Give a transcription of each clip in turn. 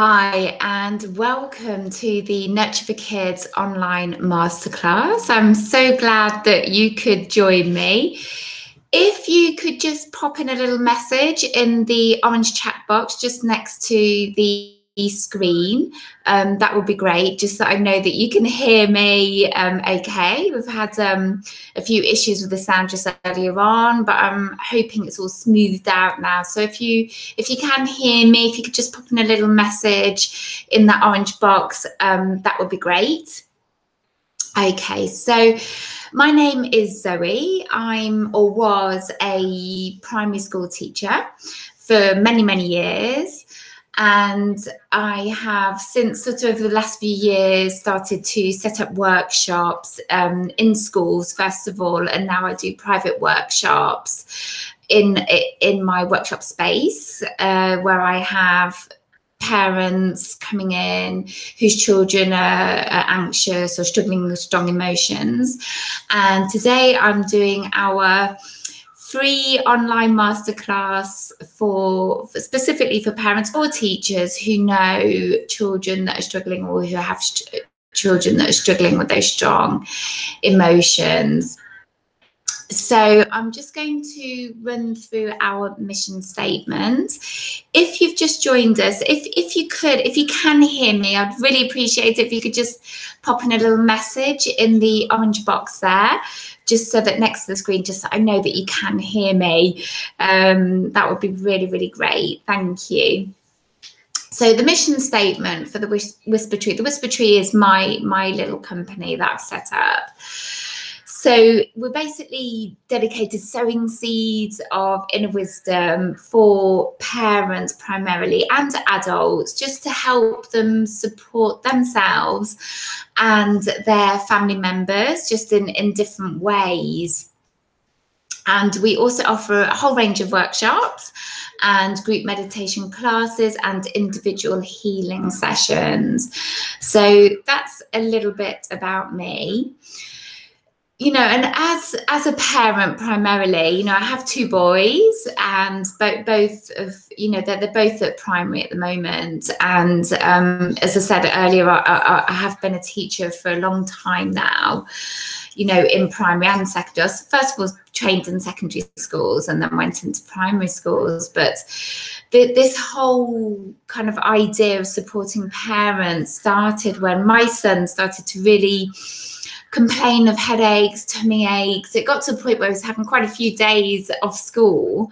Hi, and welcome to the Nurture for Kids online masterclass. I'm so glad that you could join me. If you could just pop in a little message in the orange chat box just next to the screen, that would be great, just so I know that you can hear me okay. We've had a few issues with the sound just earlier on, but I'm hoping it's all smoothed out now. So if you can hear me, if you could just pop in a little message in that orange box, that would be great. Okay, so my name is Zoe. I'm or was a primary school teacher for many, many years. And I have since sort of the last few years started to set up workshops in schools, first of all, and now I do private workshops in my workshop space where I have parents coming in whose children are anxious or struggling with strong emotions. And today I'm doing our free online masterclass specifically for parents or teachers who know children that are struggling or who have children that are struggling with those strong emotions. So I'm just going to run through our mission statement. If you've just joined us, if you can hear me, I'd really appreciate it if you could just pop in a little message in the orange box there, just so that next to the screen, just so I know that you can hear me. That would be really, really great. Thank you. So the mission statement for the Whisper Tree. The Whisper Tree is my little company that I've set up. So we're basically dedicated sowing seeds of inner wisdom for parents primarily and adults, just to help them support themselves and their family members just in different ways. And we also offer a whole range of workshops and group meditation classes and individual healing sessions. So that's a little bit about me. You know, and as a parent primarily, you know, I have two boys, and both of, you know, they're both at primary at the moment. And as I said earlier, I have been a teacher for a long time now, you know, in primary and secondary. I was first of all trained in secondary schools and then went into primary schools. But this whole kind of idea of supporting parents started when my son started to really complain of headaches, tummy aches. It got to a point where he was having quite a few days off school,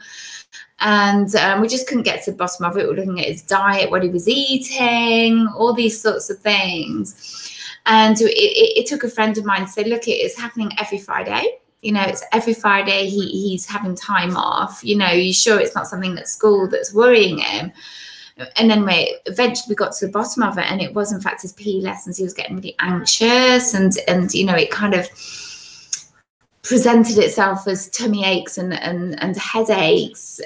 and we just couldn't get to the bottom of it. We were looking at his diet, what he was eating, all these sorts of things. And it took a friend of mine to say, look, it is happening every Friday. You know, it's every Friday he's having time off. You know, are you sure it's not something at school that's worrying him? And then eventually we got to the bottom of it, and it was in fact his PE lessons. He was getting really anxious, and you know, it kind of presented itself as tummy aches and headaches.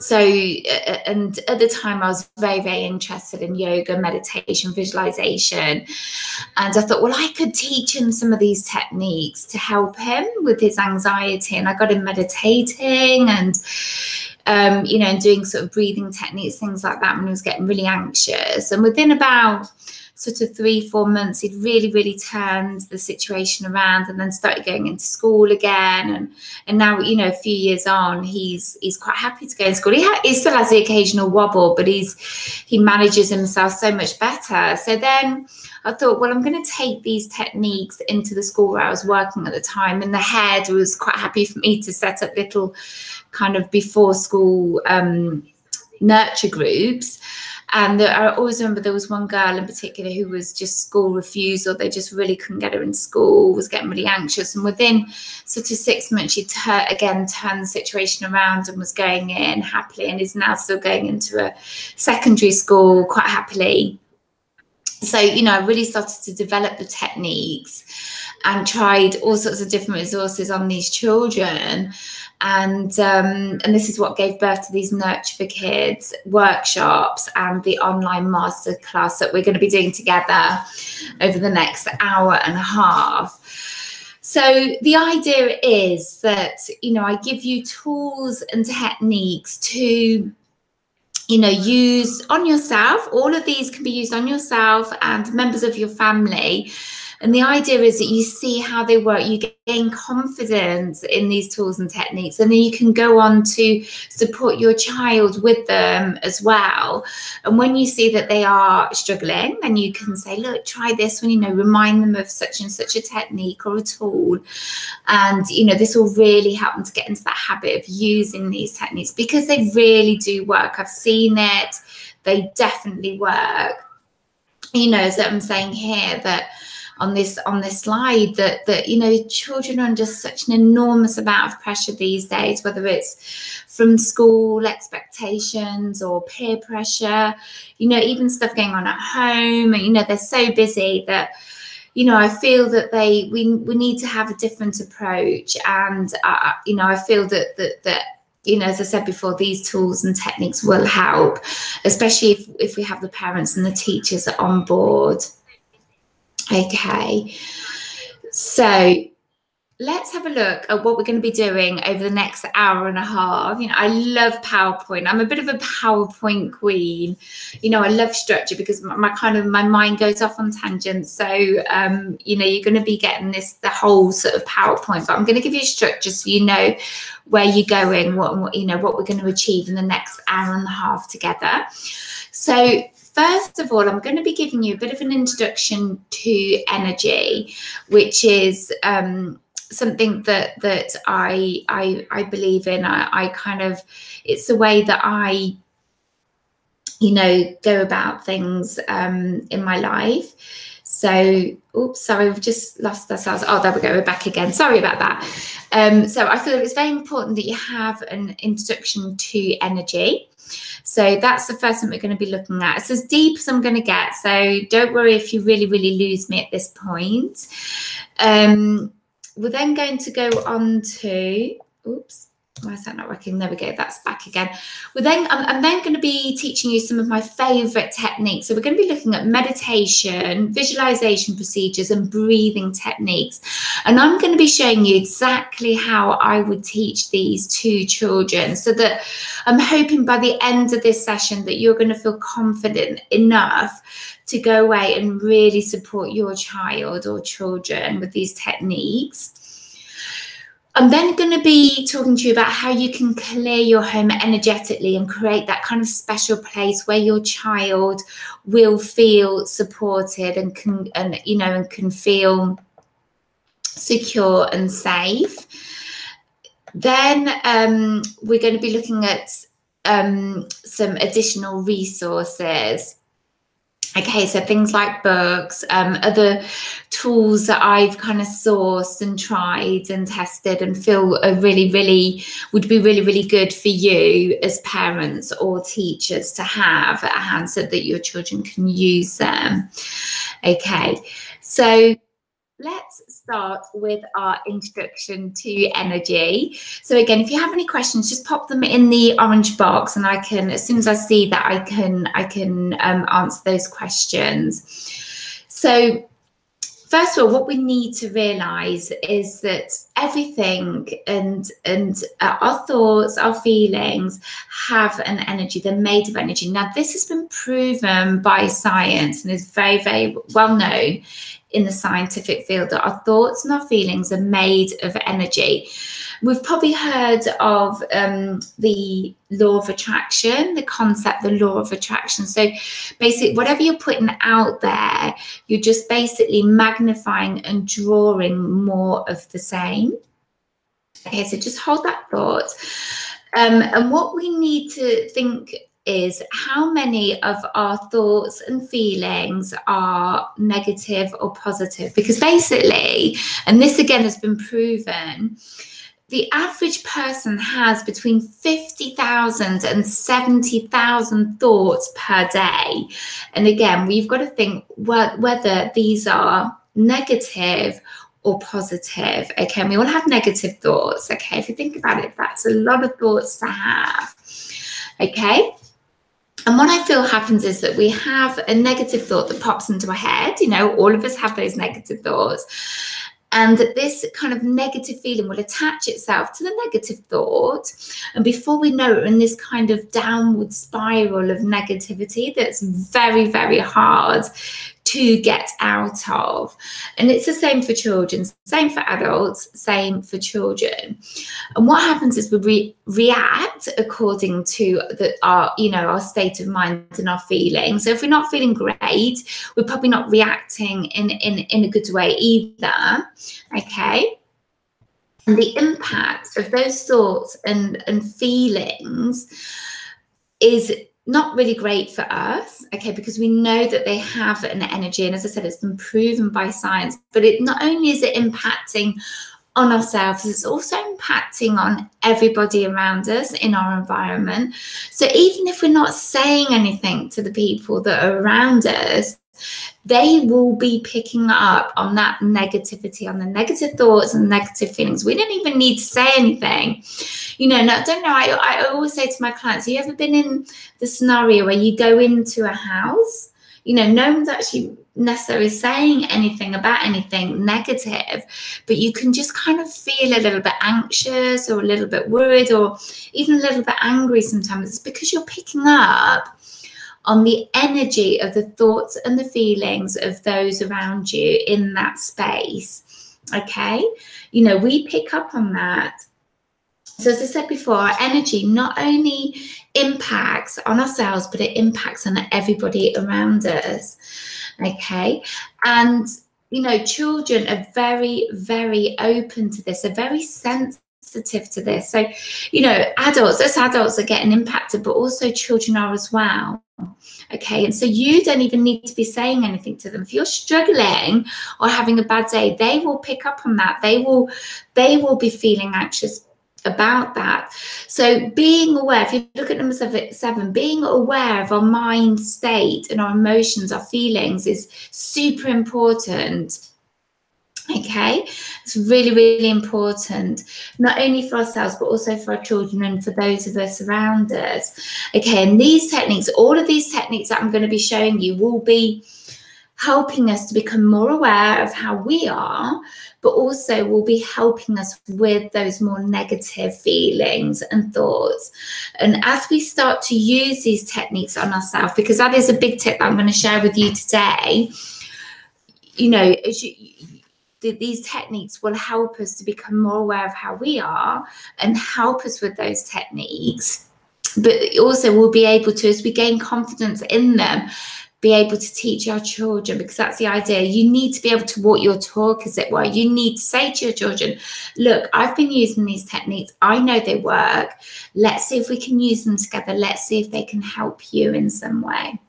So and at the time I was very, very interested in yoga, meditation, visualization, and I thought, well, I could teach him some of these techniques to help him with his anxiety. And I got him meditating and you know, and doing sort of breathing techniques, things like that, when he was getting really anxious. And within about sort of 3-4 months, he'd really, really turned the situation around, and then started going into school again. And now, you know, a few years on, he's quite happy to go to school. He still has the occasional wobble, but he manages himself so much better. So then I thought, well, I'm going to take these techniques into the school where I was working at the time, and the head was quite happy for me to set up little kind of before school nurture groups. And I always remember there was one girl in particular who was just school refusal. They just really couldn't get her in school, was getting really anxious. And within sort of 6 months, she turned the situation around and was going in happily, and is now still going into a secondary school quite happily. So, you know, I really started to develop the techniques and tried all sorts of different resources on these children. And this is what gave birth to these Nurture for Kids workshops and the online masterclass that we're going to be doing together over the next hour and a half. So the idea is that, you know, I give you tools and techniques to use on yourself. All of these can be used on yourself and members of your family. And the idea is that you see how they work, you gain confidence in these tools and techniques, and then you can go on to support your child with them as well. And when you see that they are struggling, then you can say, look, try this one, remind them of such and such a technique or a tool. And, this will really help them to get into that habit of using these techniques, because they really do work. I've seen it. They definitely work. As I'm saying here, that on this slide, that children are under such an enormous amount of pressure these days, whether it's from school expectations or peer pressure, even stuff going on at home. And they're so busy that I feel that we need to have a different approach. And I feel that as I said before, these tools and techniques will help, especially if we have the parents and the teachers on board. Okay, so let's have a look at what we're going to be doing over the next hour and a half. I love PowerPoint. I'm a bit of a PowerPoint queen. I love structure because my mind goes off on tangents. So, you're going to be getting the whole sort of PowerPoint, but I'm going to give you a structure so you know where you're going, what we're going to achieve in the next hour and a half together. So, first of all, I'm going to be giving you a bit of an introduction to energy, which is something that I believe in. It's the way that I go about things in my life. So, oops, sorry, we've just lost ourselves. Oh, there we go, we're back again. Sorry about that. So I feel it's very important that you have an introduction to energy. So that's the first thing we're going to be looking at. It's as deep as I'm going to get. So don't worry if you really, really lose me at this point. We're then going to go on to, oops, why is that not working? There we go, that's back again. I'm then going to be teaching you some of my favorite techniques. So we're going to be looking at meditation, visualization procedures, and breathing techniques. And I'm going to be showing you exactly how I would teach these to children, so that I'm hoping by the end of this session that you're going to feel confident enough to go away and really support your child or children with these techniques. I'm then going to be talking to you about how you can clear your home energetically and create that kind of special place where your child will feel supported and can feel secure and safe. Then we're going to be looking at some additional resources. Okay, so things like books, other tools that I've kind of sourced and tried and tested and feel are would be really, really good for you as parents or teachers to have at hand so that your children can use them. Okay, so let's start with our introduction to energy. So again, if you have any questions, just pop them in the orange box, and I can, as soon as I see that, I can answer those questions. So first of all, what we need to realize is that everything and our thoughts, our feelings have an energy. They're made of energy. Now, this has been proven by science and is very, very well known in the scientific field, that our thoughts and our feelings are made of energy. We've probably heard of the law of attraction, the concept, the law of attraction. So basically, whatever you're putting out there, you're just basically magnifying and drawing more of the same. Okay, so just hold that thought. And what we need to think is how many of our thoughts and feelings are negative or positive. Because basically, and this again has been proven, the average person has between 50,000 and 70,000 thoughts per day. And again, we've got to think whether these are negative or positive. Okay, and we all have negative thoughts. Okay, if you think about it, that's a lot of thoughts to have. Okay. And what I feel happens is that we have a negative thought that pops into our head. All of us have those negative thoughts. And this kind of negative feeling will attach itself to the negative thought. And before we know it, we're in this kind of downward spiral of negativity that's very, very hard to get out of. And it's the same for children, same for adults, same for children. And what happens is we react according to our state of mind and our feelings. So if we're not feeling great, we're probably not reacting in a good way either. Okay. And the impact of those thoughts and feelings is not really great for us, okay, because we know that they have an energy. And as I said, it's been proven by science, but it not only is it impacting on ourselves, it's also impacting on everybody around us in our environment. So even if we're not saying anything to the people that are around us, they will be picking up on that negativity, on the negative thoughts and negative feelings. We don't even need to say anything. And I don't know, I always say to my clients, have you ever been in the scenario where you go into a house, no one's actually necessarily saying anything about anything negative, but you can just kind of feel a little bit anxious or a little bit worried or even a little bit angry sometimes. It's because you're picking up on the energy of the thoughts and the feelings of those around you in that space. Okay, we pick up on that. So as I said before, our energy not only impacts on ourselves, but it impacts on everybody around us. Okay, and children are very, very open to this. They're very sensitive to this. So adults are getting impacted, but also children are as well. Okay, and so you don't even need to be saying anything to them. If you're struggling or having a bad day, they will pick up on that. They will be feeling anxious about that. So being aware, if you look at number 7, being aware of our mind state and our emotions, our feelings is super important. Okay, it's really, really important, not only for ourselves, but also for our children and for those of us around us. Okay, and these techniques, all of these techniques that I'm going to be showing you will be helping us to become more aware of how we are, but also will be helping us with those more negative feelings and thoughts. And as we start to use these techniques on ourselves, because that is a big tip that I'm going to share with you today, these techniques will help us to become more aware of how we are and help us with those techniques. But also we'll be able to, as we gain confidence in them, be able to teach our children, because that's the idea. You need to be able to walk your talk, as it were. You need to say to your children, look, I've been using these techniques. I know they work. Let's see if we can use them together. Let's see if they can help you in some way.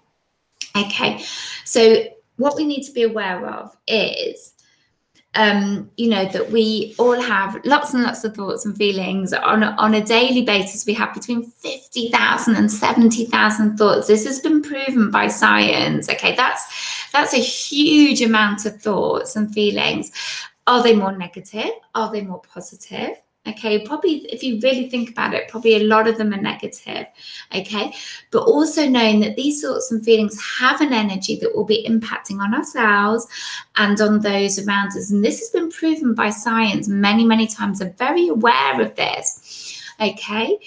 Okay, so what we need to be aware of is that we all have lots and lots of thoughts and feelings on a daily basis. We have between 50,000 and 70,000 thoughts. This has been proven by science. Okay, that's a huge amount of thoughts and feelings. Are they more negative? Are they more positive? Okay, probably if you really think about it, probably a lot of them are negative. Okay, but also knowing that these thoughts and feelings have an energy that will be impacting on ourselves and on those around us. And this has been proven by science many, many times. I'm very aware of this. Okay.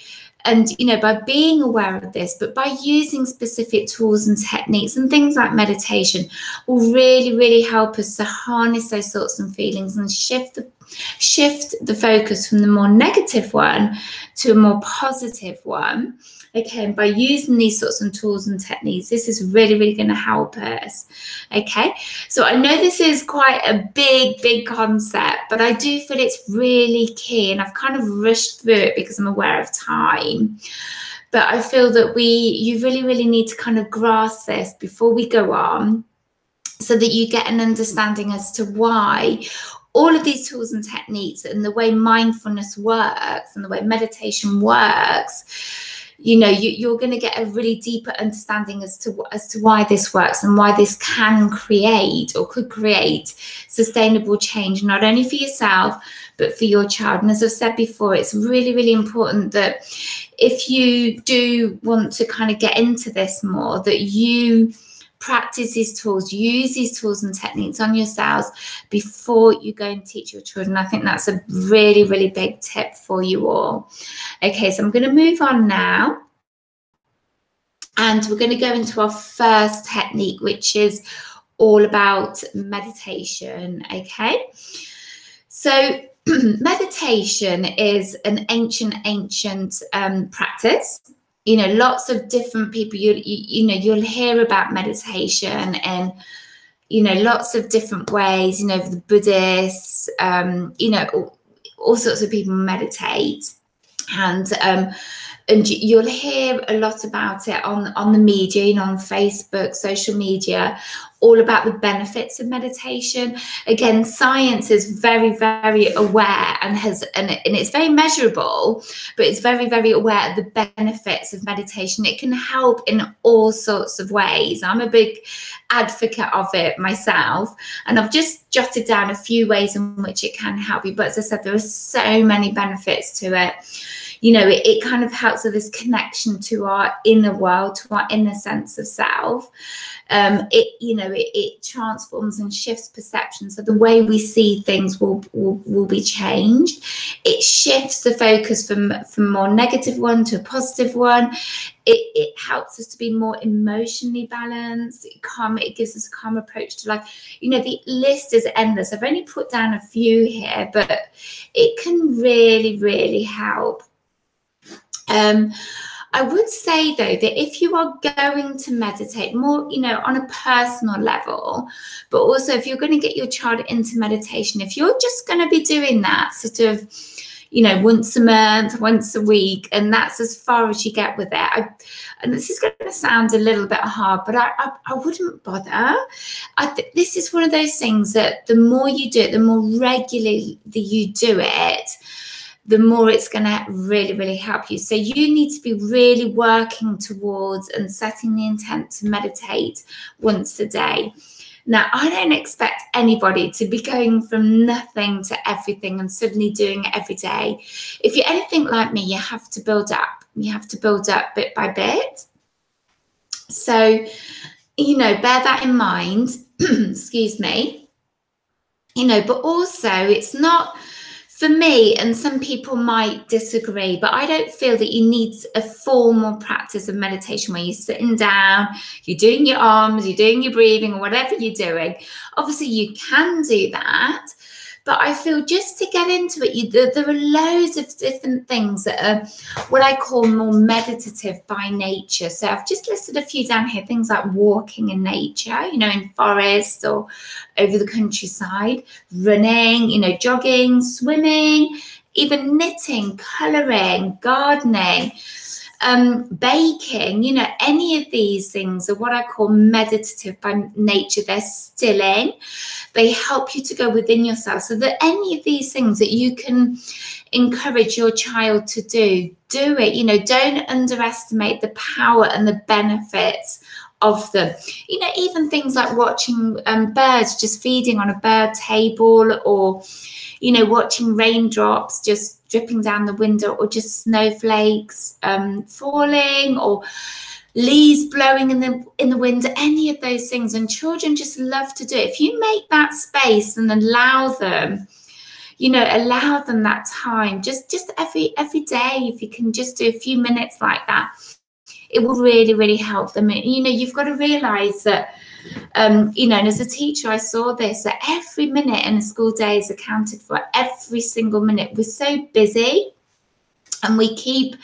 And, by being aware of this, but by using specific tools and techniques and things like meditation will really, really help us to harness those thoughts and feelings and shift the focus from the more negative one to a more positive one. Okay, and by using these sorts of tools and techniques, this is really, really going to help us. Okay, so I know this is quite a big concept, but I do feel it's really key, and I've kind of rushed through it because I'm aware of time. But I feel that you really, really need to kind of grasp this before we go on, so that you get an understanding as to why all of these tools and techniques and the way mindfulness works and the way meditation works, you're going to get a really deeper understanding as to why this works and why this can create or could create sustainable change, not only for yourself, but for your child. And as I've said before, it's really, really important that if you do want to kind of get into this more, that you practice these tools, use these tools and techniques on yourselves before you go and teach your children. I think that's a really, really big tip for you all. Okay, so I'm going to move on now. And we're going to go into our first technique, which is all about meditation. Okay, so meditation is an ancient practice. You know, lots of different people, you'll hear about meditation and, you know, lots of different ways. You know, the Buddhists, you know, all sorts of people meditate, and you'll hear a lot about it on the media, you know, on Facebook, social media, all about the benefits of meditation. Again, science is very, very aware and it's very measurable, but it's very, very aware of the benefits of meditation. It can help in all sorts of ways. I'm a big advocate of it myself, and I've just jotted down a few ways in which it can help you. But as I said, there are so many benefits to it. You know, it kind of helps with this connection to our inner world, to our inner sense of self. It transforms and shifts perception. So the way we see things will be changed. It shifts the focus from a more negative one to a positive one. It helps us to be more emotionally balanced. It gives us a calm approach to life. You know, the list is endless. I've only put down a few here, but it can really, really help. I would say, though, that if you are going to meditate more, you know, on a personal level, but also if you're going to get your child into meditation, if you're just going to be doing that sort of, you know, once a month, once a week, and that's as far as you get with it. And this is going to sound a little bit hard, but I wouldn't bother. This is one of those things that the more you do it, the more regularly that you do it, the more it's going to really, really help you. So you need to be really working towards and setting the intent to meditate once a day. Now, I don't expect anybody to be going from nothing to everything and suddenly doing it every day. If you're anything like me, you have to build up. You have to build up bit by bit. So, you know, bear that in mind. Excuse me. You know, but also it's not... For me, and some people might disagree, but I don't feel that you need a formal practice of meditation where you're sitting down, you're doing your arms, you're doing your breathing, or whatever you're doing. Obviously, you can do that, but I feel just to get into it, there are loads of different things that are what I call more meditative by nature. So I've just listed a few down here, things like walking in nature, you know, in forests or over the countryside, running, you know, jogging, swimming, even knitting, colouring, gardening, baking. You know, any of these things are what I call meditative by nature. They're stilling. They help you to go within yourself. So that any of these things that you can encourage your child to do it. You know, don't underestimate the power and the benefits of them. You know, even things like watching birds just feeding on a bird table, or, you know, watching raindrops just dripping down the window, or just snowflakes falling, or leaves blowing in the wind, any of those things. And children just love to do it. If you make that space and allow them, you know, allow them that time, just every day, if you can just do a few minutes like that, it will really, really help them. You know, you've got to realize that, you know, and as a teacher, I saw this, that every minute in a school day is accounted for, every single minute. We're so busy, and we keep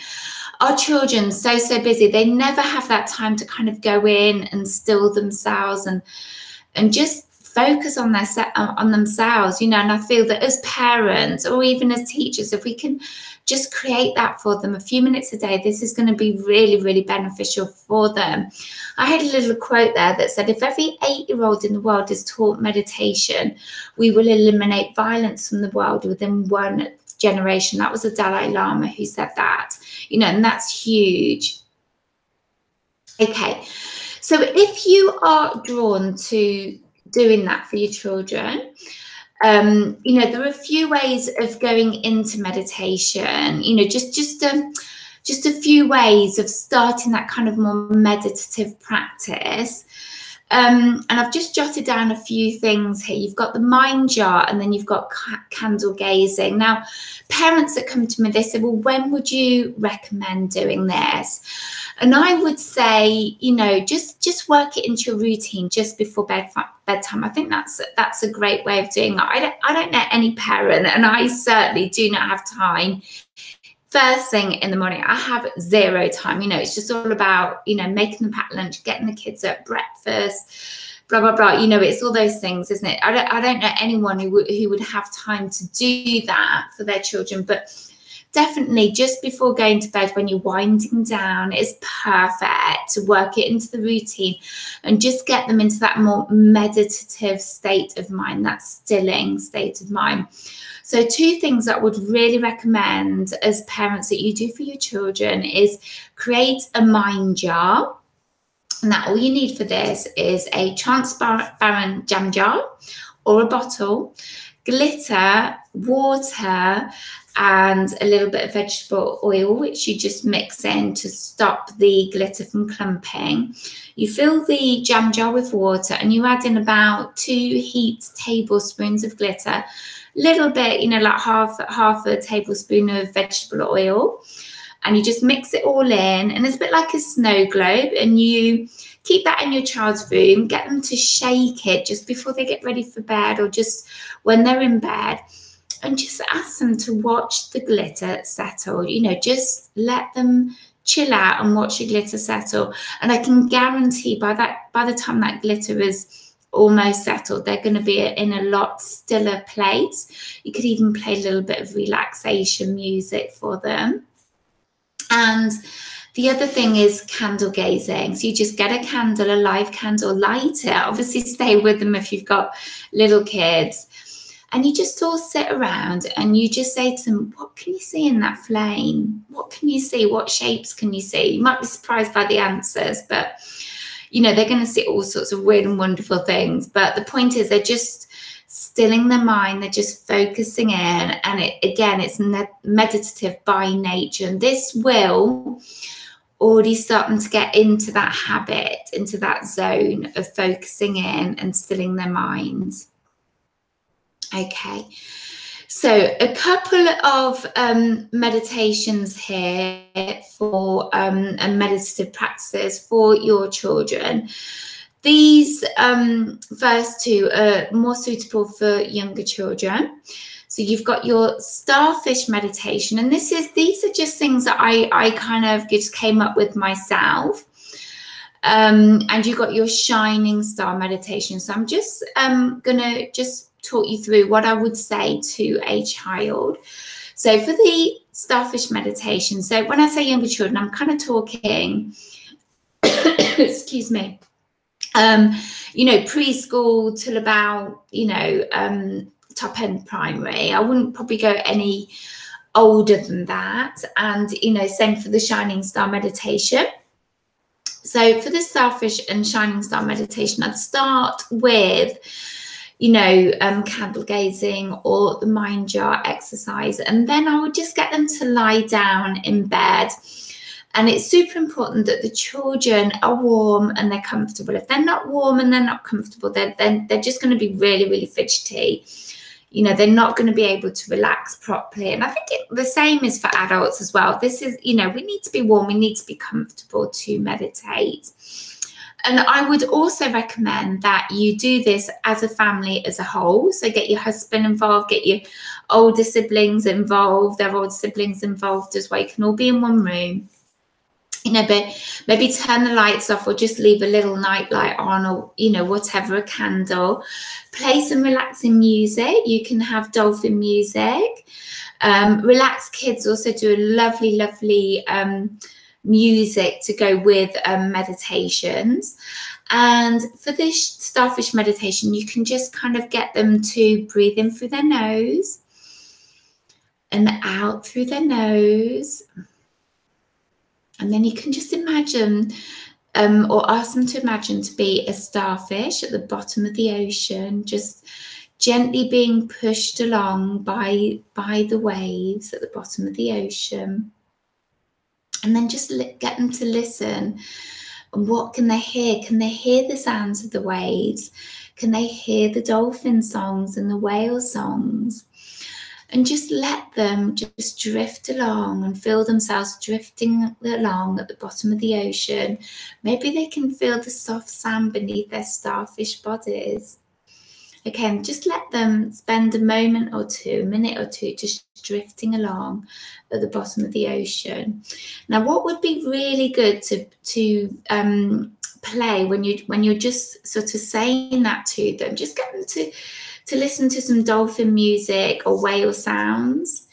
our children so busy. They never have that time to kind of go in and still themselves and just focus on themselves, you know. And I feel that as parents, or even as teachers, if we can just create that for them a few minutes a day, this is going to be really, really beneficial for them. I had a little quote there that said, if every 8-year-old in the world is taught meditation, we will eliminate violence from the world within one generation. That was the Dalai Lama who said that, you know, and that's huge. Okay, so if you are drawn to doing that for your children, you know, there are a few ways of going into meditation, you know, just a few ways of starting that kind of more meditative practice. And I've just jotted down a few things here. You've got the mind jar, and then you've got candle gazing. Now, parents that come to me, they say, well, when would you recommend doing this? And I would say, you know, just work it into your routine just before bedtime. I think that's a great way of doing it. I don't know any parent, and I certainly do not have time first thing in the morning. I have zero time. You know, it's just all about, you know, making them pack lunch, getting the kids up, breakfast, blah, blah, blah. You know, it's all those things, isn't it? I don't know anyone who would have time to do that for their children, but definitely just before going to bed, when you're winding down, it's perfect to work it into the routine and just get them into that more meditative state of mind, that stilling state of mind. So 2 things that I would really recommend as parents that you do for your children is create a mind jar. And that all you need for this is a transparent jam jar or a bottle, glitter, water, and a little bit of vegetable oil, which you just mix in to stop the glitter from clumping. You fill the jam jar with water, and you add in about 2 heaped tablespoons of glitter, little bit, you know, like half a tablespoon of vegetable oil, and you just mix it all in, and it's a bit like a snow globe, and you keep that in your child's room. Get them to shake it just before they get ready for bed, or just when they're in bed, and just ask them to watch the glitter settle. You know, just let them chill out and watch the glitter settle. And I can guarantee by the time that glitter is almost settled, they're going to be in a lot stiller place. You could even play a little bit of relaxation music for them. And the other thing is candle gazing. So you just get a candle, a live candle, light it. Obviously stay with them if you've got little kids. And you just all sit around and you just say to them, what can you see in that flame? What can you see? What shapes can you see? You might be surprised by the answers, but you know, they're going to see all sorts of weird and wonderful things. But the point is, they're just stilling their mind. They're just focusing in. And it's meditative by nature. And this will already starting to get into that habit, into that zone of focusing in and stilling their minds. Okay. So a couple of meditations here for and meditative practices for your children. These first 2 are more suitable for younger children. So you've got your starfish meditation, and these are just things that I kind of just came up with myself. And you got your shining star meditation. So I'm just gonna talk you through what I would say to a child. So for the starfish meditation, so when I say younger children, I'm kind of talking, excuse me, you know, preschool till about, you know, top end primary. I wouldn't probably go any older than that. And, you know, same for the shining star meditation. So for the starfish and shining star meditation, I'd start with, you know, candle gazing or the mind jar exercise. And then I would just get them to lie down in bed. And it's super important that the children are warm and they're comfortable. If they're not warm and they're not comfortable, they're just going to be really, really fidgety. You know, they're not going to be able to relax properly. And I think the same is for adults as well. This is, you know, we need to be warm. We need to be comfortable to meditate. And I would also recommend that you do this as a family as a whole. So get your husband involved, get your older siblings involved, their older siblings involved as well. You can all be in one room. You know, but maybe turn the lights off or just leave a little night light on, or, you know, whatever, a candle. Play some relaxing music. You can have dolphin music. Relaxed kids also do a lovely, lovely music to go with meditations. And for this starfish meditation, you can just kind of get them to breathe in through their nose and out through their nose. And then you can just imagine or ask them to imagine to be a starfish at the bottom of the ocean, just gently being pushed along by the waves at the bottom of the ocean. And then just get them to listen And what can they hear? Can they hear the sounds of the waves? Can they hear the dolphin songs and the whale songs? And just let them just drift along and feel themselves drifting along at the bottom of the ocean. Maybe they can feel the soft sand beneath their starfish bodies. Okay, and just let them spend a minute or two, just drifting along at the bottom of the ocean. Now, what would be really good to play when you're just sort of saying that to them, just get them to listen to some dolphin music or whale sounds,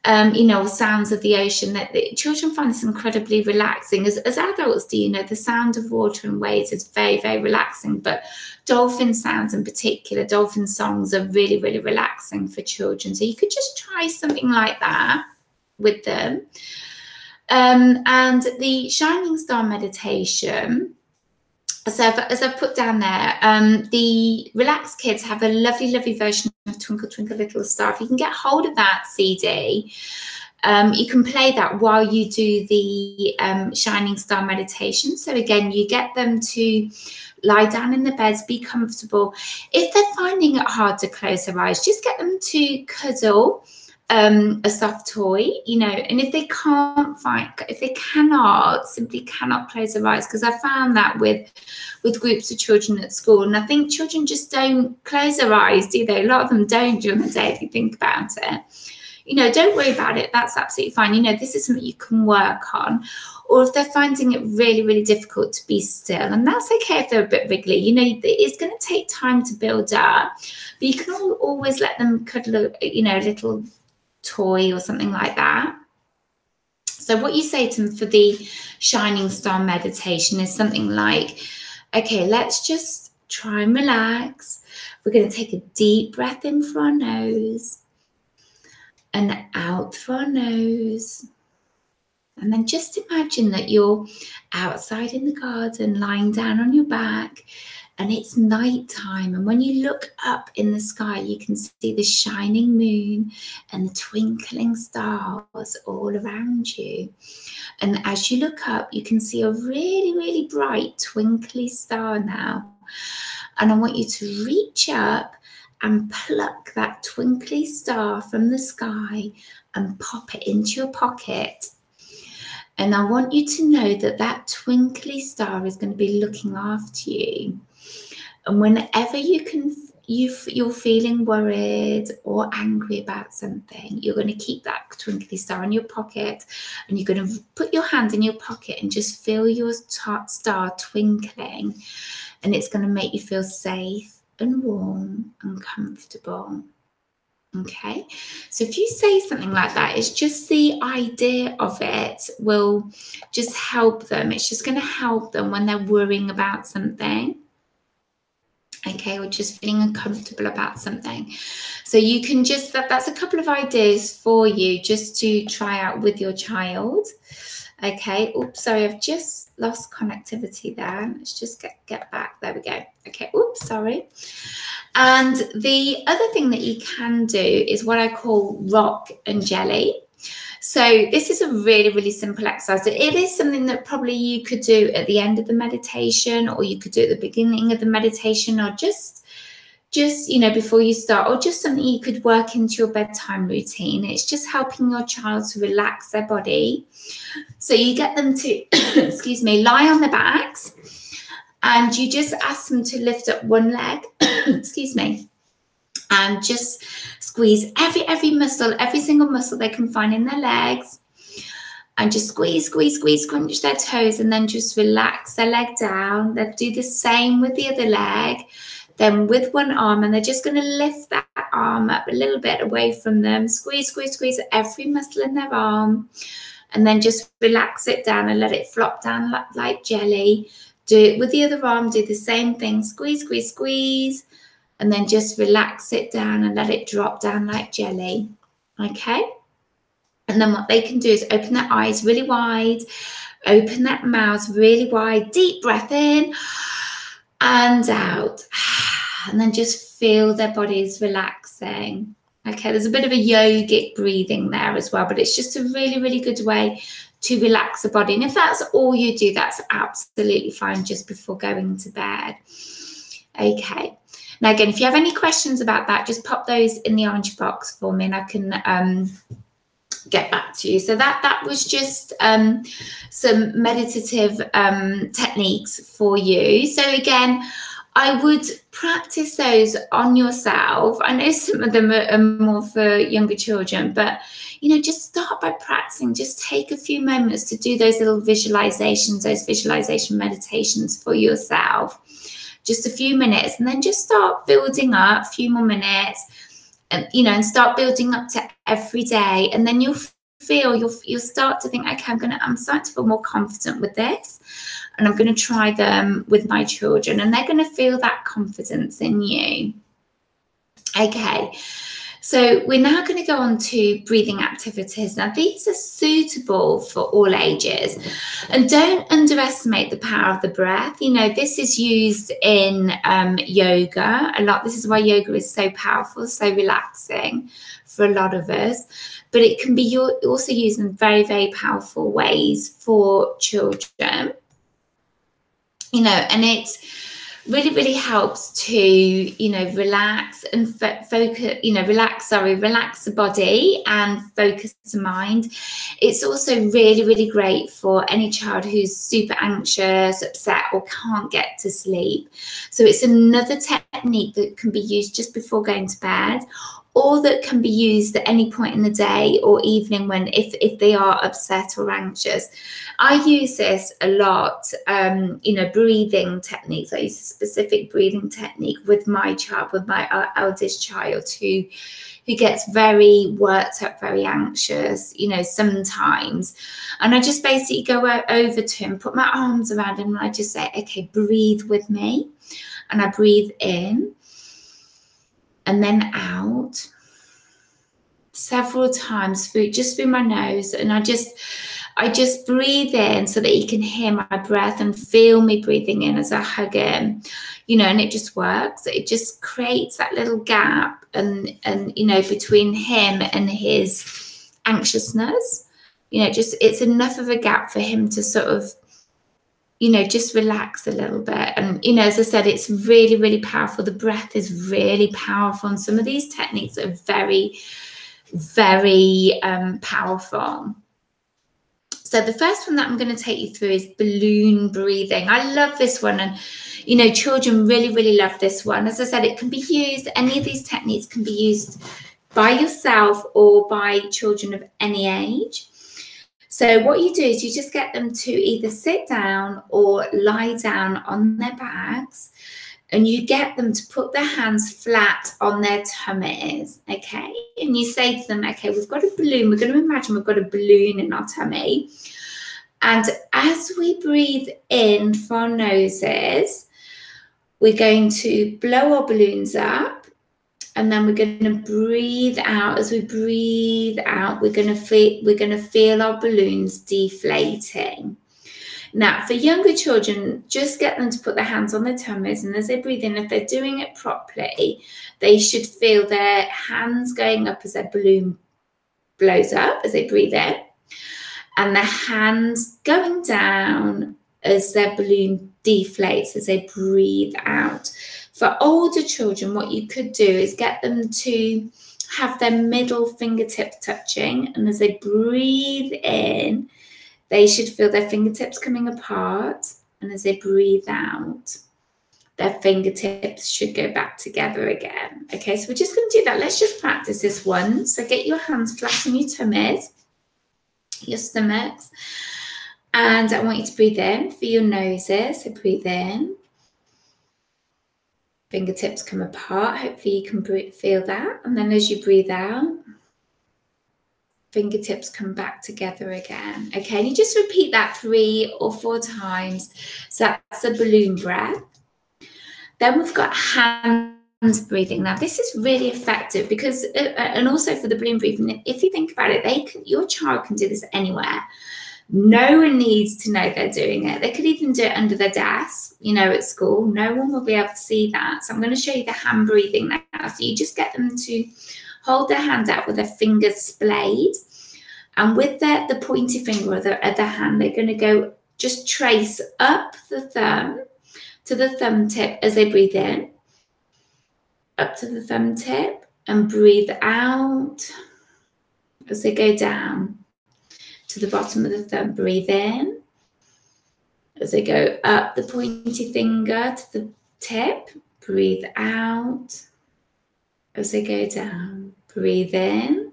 sounds of the ocean. That the children find this incredibly relaxing. As adults do, the sound of water and waves is very, very relaxing, but dolphin sounds in particular, dolphin songs are really, really relaxing for children. So you could just try something like that with them. And the Shining Star meditation, so as I've put down there, the Relaxed Kids have a lovely, lovely version of Twinkle, Twinkle, Little Star. If you can get hold of that CD, you can play that while you do the Shining Star meditation. So again, you get them to lie down in the beds, be comfortable. If they're finding it hard to close their eyes, just get them to cuddle a soft toy, and if they simply cannot close their eyes, because I found that with groups of children at school, and I think children just don't close their eyes, do they? A lot of them don't during the day if you think about it. Don't worry about it. That's absolutely fine. This is something you can work on. Or if they're finding it really, really difficult to be still, and that's okay if they're a bit wriggly, it's going to take time to build up, but you can always let them cuddle, a little toy or something like that. So what you say to them for the Shining Star meditation is something like, okay, let's just try and relax. We're going to take a deep breath in through our nose and out through our nose. And then just imagine that you're outside in the garden, lying down on your back, and it's nighttime. And when you look up in the sky, you can see the shining moon and the twinkling stars all around you. And as you look up, you can see a really, really bright twinkly star now. And I want you to reach up and pluck that twinkly star from the sky and pop it into your pocket. And I want you to know that that twinkly star is going to be looking after you. And whenever you're feeling worried or angry about something, you're going to keep that twinkly star in your pocket, and you're going to put your hand in your pocket and just feel your star twinkling. And it's going to make you feel safe and warm and comfortable. Okay, so if you say something like that, it's just the idea of it will just help them. It's just going to help them when they're worrying about something. Okay, or just feeling uncomfortable about something. So you can just, that's a couple of ideas for you just to try out with your child. Okay, oops, sorry, I've just lost connectivity there. Let's just get back. There we go. Okay, oops, sorry. And the other thing that you can do is what I call rock and jelly. So this is a really, really simple exercise. It is something that probably you could do at the end of the meditation, or you could do at the beginning of the meditation, or just before you start, or just something you could work into your bedtime routine. It's just helping your child to relax their body. So you get them to, excuse me, lie on their backs, and you just ask them to lift up one leg, excuse me, and just squeeze every muscle, every single muscle they can find in their legs, and just squeeze, crunch their toes, and then just relax their leg down. They'll do the same with the other leg, then with one arm, and they're just going to lift that arm up a little bit away from them, squeeze every muscle in their arm, and then just relax it down and let it flop down like jelly. Do it with the other arm, do the same thing, squeeze, and then just relax it down and let it drop down like jelly. Okay? And then what they can do is open their eyes really wide, open that mouth really wide, deep breath in and out. And then just feel their bodies relaxing. Okay, there's a bit of a yogic breathing there as well, but it's just a really, really good way to relax the body. And if that's all you do, that's absolutely fine, just before going to bed. Okay. Now, again, if you have any questions about that, just pop those in the orange box for me and I can get back to you. So that was just some meditative techniques for you. So again, I would practice those on yourself. I know some of them are more for younger children, but just start by practicing. Just take a few moments to do those little visualizations, those visualization meditations for yourself. Just a few minutes, and then just start building up a few more minutes, and start building up to every day. And then you'll start to think, okay, I'm starting to feel more confident with this, and I'm going to try them with my children, and they're going to feel that confidence in you. Okay. So we're now going to go on to breathing activities. Now, these are suitable for all ages. And don't underestimate the power of the breath. This is used in yoga a lot. This is why yoga is so powerful, so relaxing for a lot of us. But it can be also used in very, very powerful ways for children. And it's really, really helps to, relax and focus, relax the body and focus the mind. It's also really, really great for any child who's super anxious, upset, or can't get to sleep. So it's another technique that can be used just before going to bed, or that can be used at any point in the day or evening if they are upset or anxious. I use this a lot, breathing techniques. I use a specific breathing technique with my child, with my eldest child, who gets very worked up, very anxious, sometimes. And I just basically go over to him, put my arms around him, and I just say, okay, breathe with me. And I breathe in and then out several times just through my nose. And I just breathe in so that he can hear my breath and feel me breathing in as I hug him, and it just works. It just creates that little gap and between him and his anxiousness. It's enough of a gap for him to sort of, just relax a little bit. And, as I said, it's really, really powerful. The breath is really powerful. And some of these techniques are very, very powerful. So the first one that I'm going to take you through is balloon breathing. I love this one. And, children really, really love this one. As I said, it can be used, any of these techniques can be used by yourself or by children of any age. So what you do is you just get them to either sit down or lie down on their backs, and you get them to put their hands flat on their tummies, okay? And you say to them, okay, we've got a balloon. We're going to imagine we've got a balloon in our tummy. And as we breathe in for our noses, we're going to blow our balloons up. And then we're going to breathe out. As we breathe out, we're going to feel our balloons deflating. Now, for younger children, just get them to put their hands on their tummies, and as they breathe in, if they're doing it properly, they should feel their hands going up as their balloon blows up as they breathe in, and their hands going down as their balloon deflates as they breathe out. For older children, what you could do is get them to have their middle fingertips touching, and as they breathe in, they should feel their fingertips coming apart, and as they breathe out, their fingertips should go back together again. Okay, so we're just going to do that. Let's just practice this once. So get your hands flat on your tummies, your stomachs, and I want you to breathe in for your noses. So breathe in. Fingertips come apart. Hopefully you can feel that. And then as you breathe out, fingertips come back together again. Okay, and you just repeat that 3 or 4 times. So that's a balloon breath. Then we've got hands breathing. Now this is really effective because, and also for the balloon breathing, if you think about it, your child can do this anywhere. No one needs to know they're doing it. They could even do it under their desk, at school. No one will be able to see that. So I'm going to show you the hand breathing now. So you just get them to hold their hand out with their fingers splayed, And with the pointy finger of the other hand, they're going to go just trace up the thumb to the thumb tip as they breathe in, up to the thumb tip, and breathe out as they go down to the bottom of the thumb. Breathe in as they go up the pointy finger to the tip. Breathe out as they go down. Breathe in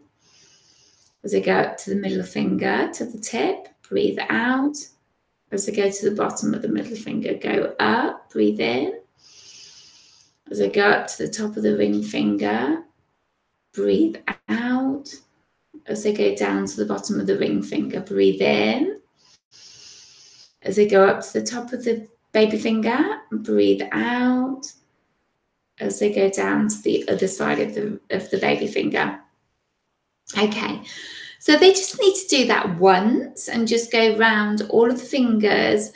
as they go up to the middle finger to the tip. Breathe out as they go to the bottom of the middle finger. Go up, breathe in as they go up to the top of the ring finger. Breathe out as they go down to the bottom of the ring finger. Breathe in as they go up to the top of the baby finger. Breathe out as they go down to the other side of the baby finger. Okay, so they just need to do that once and just go round all of the fingers.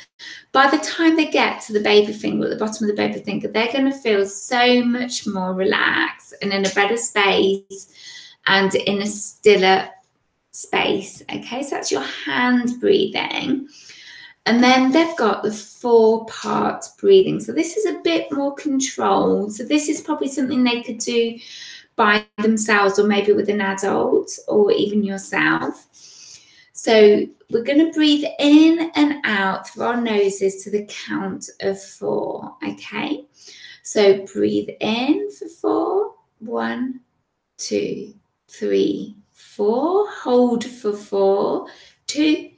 By the time they get to the baby finger, at the bottom of the baby finger, they're going to feel so much more relaxed and in a better space and in a stiller space. Okay, so that's your hand breathing. And then they've got the 4-part breathing. So this is a bit more controlled. So this is probably something they could do by themselves or maybe with an adult or even yourself. So we're going to breathe in and out through our noses to the count of 4. Okay, so breathe in for 4. 1, 2, 3, 4. Hold for 4. 2,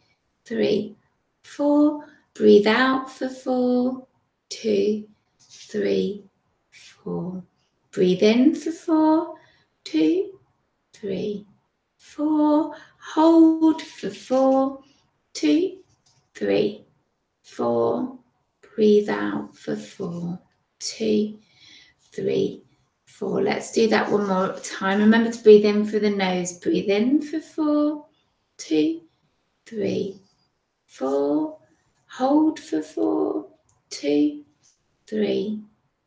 3, 4. Breathe out for 4. 2, 3, 4. Breathe in for 4. 2, 3, 4. Hold for 4. 2, 3, 4. Breathe out for 4. 2, 3, 4. Let's do that one more time. Remember to breathe in through the nose. Breathe in for 4. 2, 3, 4. Hold for 4. 2, 3,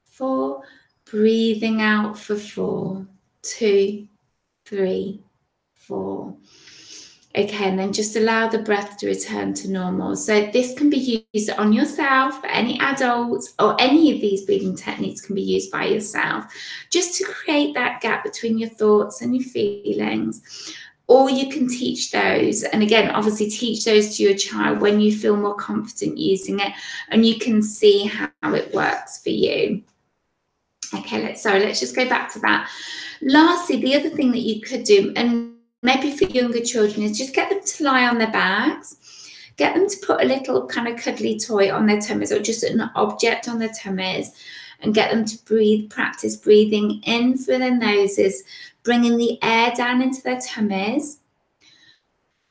4. Breathing out for 4. 2, 3, 4. Okay, and then just allow the breath to return to normal. So this can be used on yourself, for any adults, or any of these breathing techniques can be used by yourself, just to create that gap between your thoughts and your feelings. Or you can teach those, and again, obviously teach those to your child when you feel more confident using it and you can see how it works for you. Okay, let's just go back to that. Lastly, the other thing that you could do, and maybe for younger children, is just get them to lie on their backs. Get them to put a little kind of cuddly toy on their tummies or just an object on their tummies and get them to practice breathing in through their noses, bringing the air down into their tummies,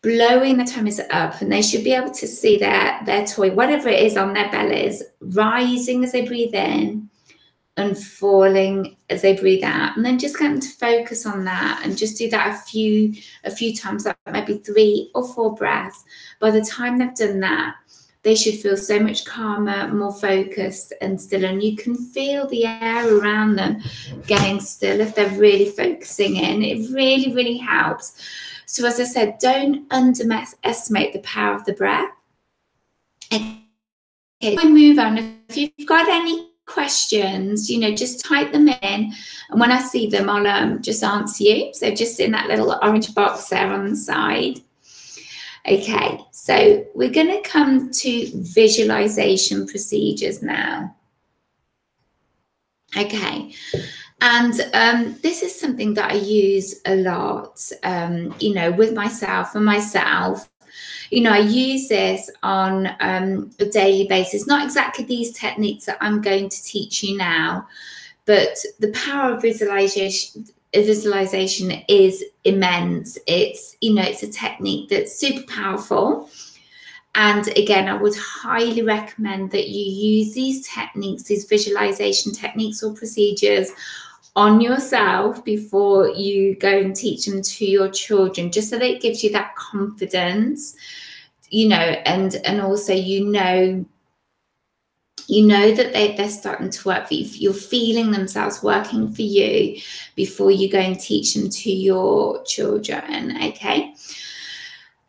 blowing their tummies up, and they should be able to see their toy, whatever it is on their bellies, rising as they breathe in and falling as they breathe out. And then just get them to focus on that and just do that a few times, like maybe 3 or 4 breaths. By the time they've done that, they should feel so much calmer, more focused and still. And you can feel the air around them getting still if they're really focusing in. It really, really helps. So as I said, don't underestimate the power of the breath. Okay, we move on. If you've got any questions, just type them in, and when I see them, I'll just answer you. So just in that little orange box there on the side. Okay, so we're going to come to visualization procedures now. Okay, and this is something that I use a lot, with myself. I use this on a daily basis. Not exactly these techniques that I'm going to teach you now, but the power of visualization is immense. It's a technique that's super powerful. And again, I would highly recommend that you use these techniques, these visualization techniques or procedures on yourself before you go and teach them to your children, just so that it gives you that confidence, and also that they're starting to work for you. You're feeling themselves working for you before you go and teach them to your children. Okay,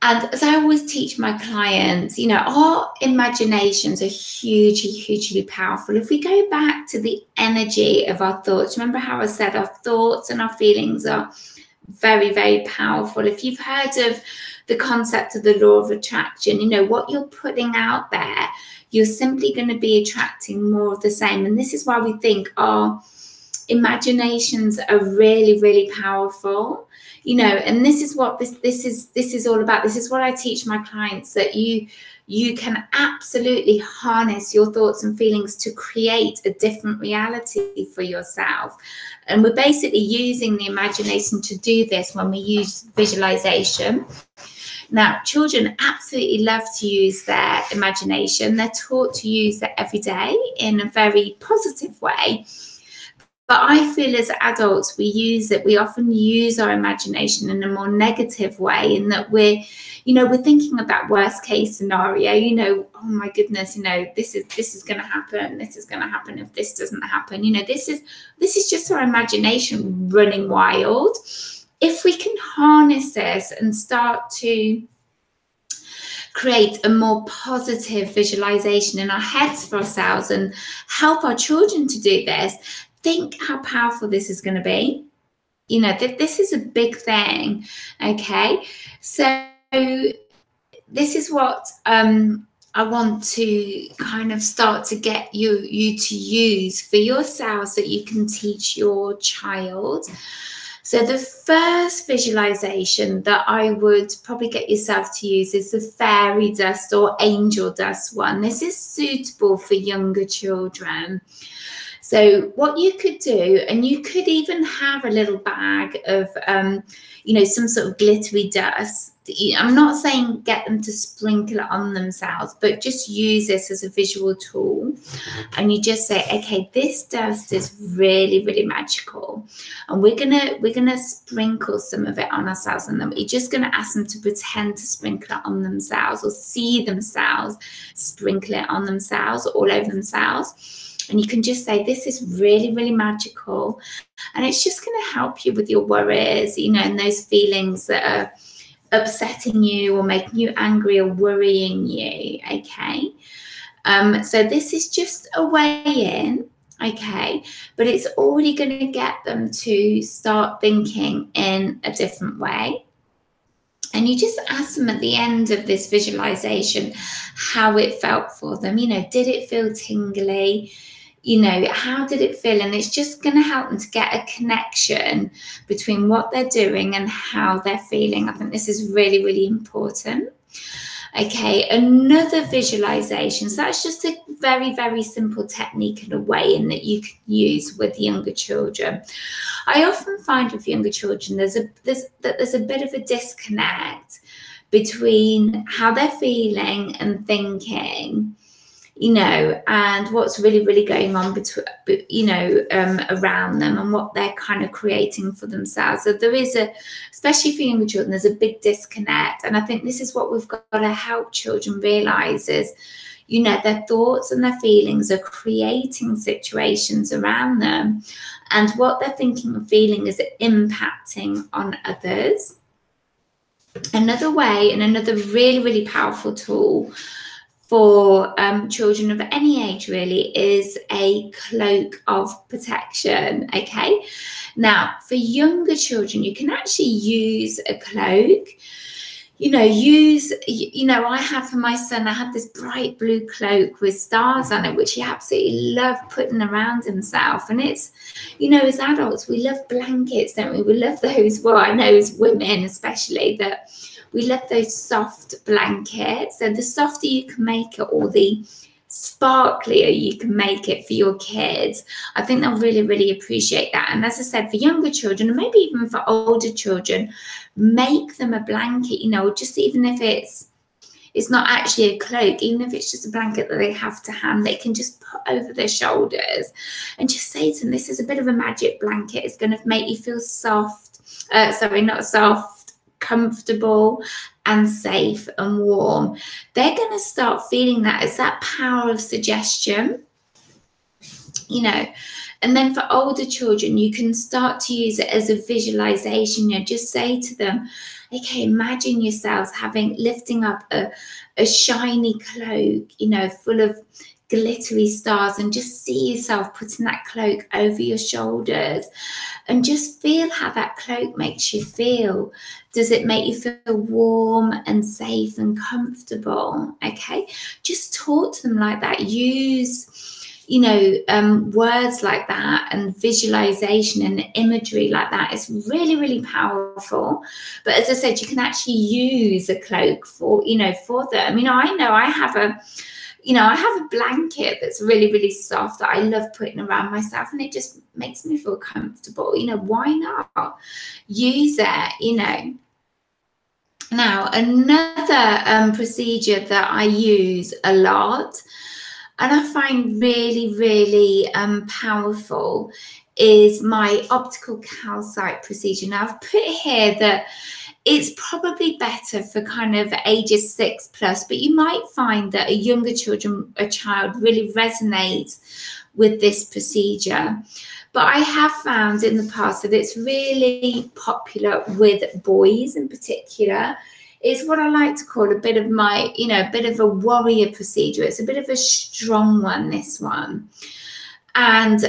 And as I always teach my clients, you know, our imaginations are hugely, hugely powerful. If we go back to the energy of our thoughts, remember how I said our thoughts and our feelings are very, very powerful. If you've heard of the concept of the law of attraction, you know, what you're putting out there, you're simply going to be attracting more of the same. And this is why we think our imaginations are really, really powerful, you know, and this is what this is all about. This is what I teach my clients, that you can absolutely harness your thoughts and feelings to create a different reality for yourself. And we're basically using the imagination to do this when we use visualization. Now, children absolutely love to use their imagination. They're taught to use it every day in a very positive way. But I feel as adults, we often use our imagination in a more negative way, in that we're thinking about worst case scenario, you know, oh my goodness, you know, this is going to happen. This is going to happen if this doesn't happen. You know, this is just our imagination running wild. If we can harness this and start to create a more positive visualization in our heads for ourselves and help our children to do this, think how powerful this is going to be. You know, this is a big thing. Okay, so this is what I want to kind of start to get you to use for yourself, so that you can teach your child. So the first visualization that I would probably get yourself to use is the fairy dust or angel dust one. This is suitable for younger children. So what you could do, and you could even have a little bag of, some sort of glittery dust. I'm not saying get them to sprinkle it on themselves, but just use this as a visual tool. And you just say, okay, this dust is really, really magical, and we're gonna sprinkle some of it on ourselves, and then we're just gonna ask them to pretend to sprinkle it on themselves, or see themselves sprinkle it on themselves, all over themselves. And you can just say, this is really, really magical. And it's just going to help you with your worries, you know, and those feelings that are upsetting you or making you angry or worrying you. Okay. So this is just a way in. Okay. But it's already going to get them to start thinking in a different way. And you just ask them at the end of this visualization how it felt for them. You know, did it feel tingly? You know, how did it feel? And it's just going to help them to get a connection between what they're doing and how they're feeling. I think this is really, really important. Okay, another visualization. So that's just a very, very simple technique and a way in that you can use with younger children. I often find with younger children, there's a bit of a disconnect between how they're feeling and thinking, you know, and what's really, really going on between, you know, around them, and what they're kind of creating for themselves. So there is especially for younger children, there's a big disconnect. And I think this is what we've got to help children realize is, you know, their thoughts and their feelings are creating situations around them, and what they're thinking and feeling is impacting on others. Another way, and another really, really powerful tool for children of any age really, is a cloak of protection. Okay, now for younger children, you can actually use a cloak. You know, I have for my son, I had this bright blue cloak with stars on it, which he absolutely loved putting around himself. And it's, you know, as adults, we love blankets, don't we? We love those, well, I know as women especially, that we love those soft blankets. So the softer you can make it, or the sparklier you can make it for your kids, I think they'll really, really appreciate that. And as I said, for younger children, and maybe even for older children, make them a blanket, you know, just even if it's not actually a cloak, even if it's just a blanket that they have to hand, they can just put over their shoulders and just say to them, this is a bit of a magic blanket. It's going to make you feel comfortable and safe and warm. They're going to start feeling that. It's that power of suggestion, you know. And then for older children, you can start to use it as a visualization. You know, just say to them, Okay, imagine yourselves lifting up a shiny cloak, you know, full of glittery stars, and just see yourself putting that cloak over your shoulders, and just feel how that cloak makes you feel. Does it make you feel warm and safe and comfortable? Okay, just talk to them like that. Use, you know, words like that, and visualization and imagery like that is really, really powerful. But as I said, you can actually use a cloak for, you know, for them. You know I have a blanket that's really, really soft that I love putting around myself, and it just makes me feel comfortable. You know, why not use it, you know? Now, another procedure that I use a lot, and I find really, really powerful, is my optical calcite procedure. Now, I've put here that it's probably better for kind of ages 6+, but you might find that a child really resonates with this procedure. But I have found in the past that it's really popular with boys in particular. It's what I like to call a bit of a bit of a warrior procedure. It's a bit of a strong one, this one. And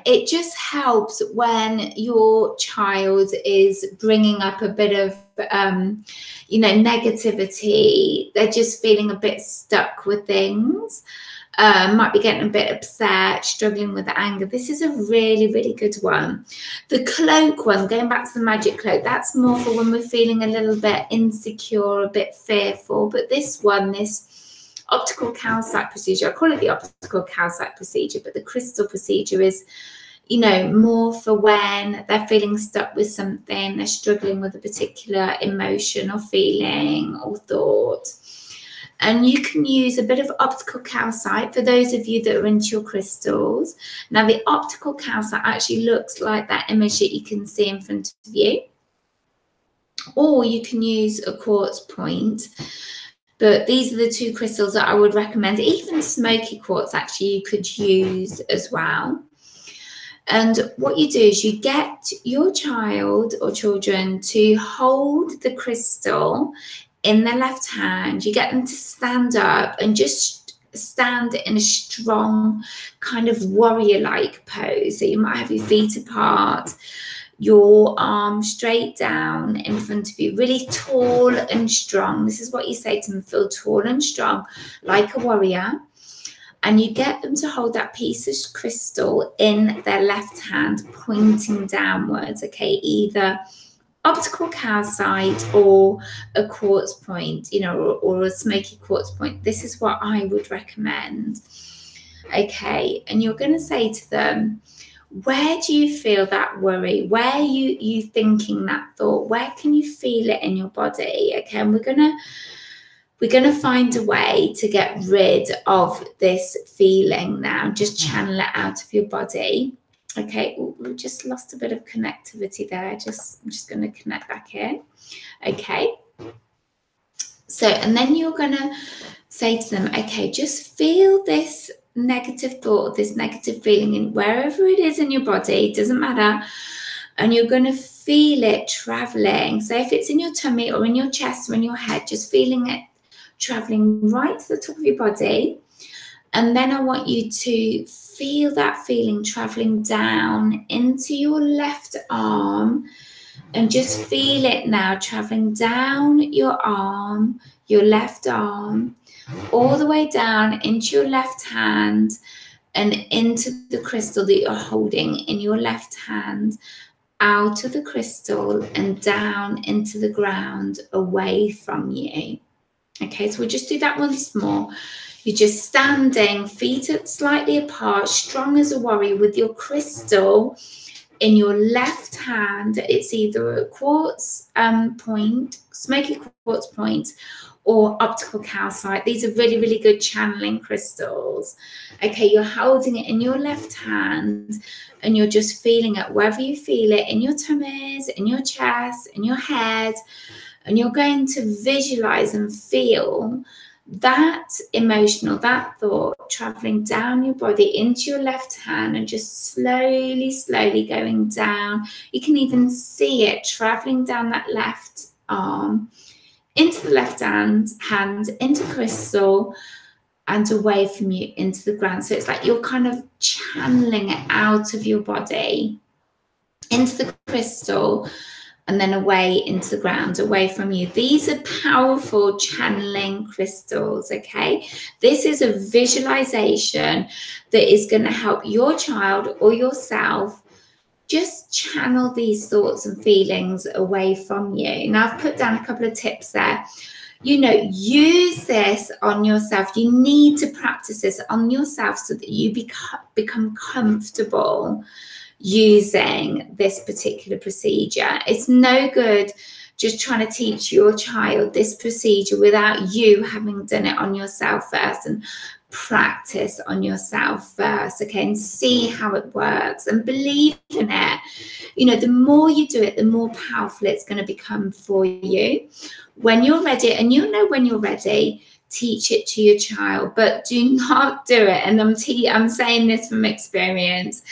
it just helps when your child is bringing up a bit of, negativity. They're just feeling a bit stuck with things. Might be getting a bit upset, struggling with anger. This is a really, really good one. The cloak one, going back to the magic cloak, that's more for when we're feeling a little bit insecure, a bit fearful. But this one, this optical calcite procedure, I call it the optical calcite procedure, but the crystal procedure is, you know, more for when they're feeling stuck with something, they're struggling with a particular emotion or feeling or thought. And you can use a bit of optical calcite for those of you that are into your crystals. Now, the optical calcite actually looks like that image that you can see in front of you. Or you can use a quartz point. But these are the two crystals that I would recommend. Even smoky quartz, actually, you could use as well. And what you do is you get your child or children to hold the crystal in their left hand. You get them to stand up and just stand in a strong kind of warrior-like pose. So you might have your feet apart, your arm straight down in front of you, really tall and strong. This is what you say to them: feel tall and strong like a warrior. And you get them to hold that piece of crystal in their left hand, pointing downwards, okay? Either optical calcite or a quartz point, you know, or a smoky quartz point. This is what I would recommend, okay? And you're going to say to them, where do you feel that worry? Where are you thinking that thought? Where can you feel it in your body? Okay, and we're gonna find a way to get rid of this feeling now. Just channel it out of your body. Okay, we've just lost a bit of connectivity there. I'm just gonna connect back in. Okay. So, and then you're gonna say to them, okay, just feel this negative thought, this negative feeling in wherever it is in your body, it doesn't matter. And you're going to feel it traveling. So if it's in your tummy or in your chest or in your head, just feeling it traveling right to the top of your body. And then I want you to feel that feeling traveling down into your left arm, and just feel it now traveling down your arm, your left arm, all the way down into your left hand and into the crystal that you're holding in your left hand, out of the crystal and down into the ground away from you. Okay, so we'll just do that once more. You're just standing, feet slightly apart, strong as a warrior, with your crystal in your left hand. It's either a quartz point, smoky quartz point, or optical calcite. These are really, really good channeling crystals. Okay, you're holding it in your left hand and you're just feeling it wherever you feel it, in your tummies, in your chest, in your head. And you're going to visualize and feel that emotional, that thought traveling down your body into your left hand and just slowly, slowly going down. You can even see it traveling down that left arm, into the left hand, into crystal, and away from you into the ground. So it's like you're kind of channeling it out of your body into the crystal and then away into the ground, away from you. These are powerful channeling crystals, okay? This is a visualization that is going to help your child or yourself just channel these thoughts and feelings away from you. Now, I've put down a couple of tips there. You know, use this on yourself. You need to practice this on yourself so that you become comfortable using this particular procedure. It's no good just trying to teach your child this procedure without you having done it on yourself first, and practice on yourself first, okay, and see how it works and believe in it. You know, the more you do it, the more powerful it's going to become for you. When you're ready, and you'll know when you're ready, teach it to your child, but do not do it. And I'm saying this from experience.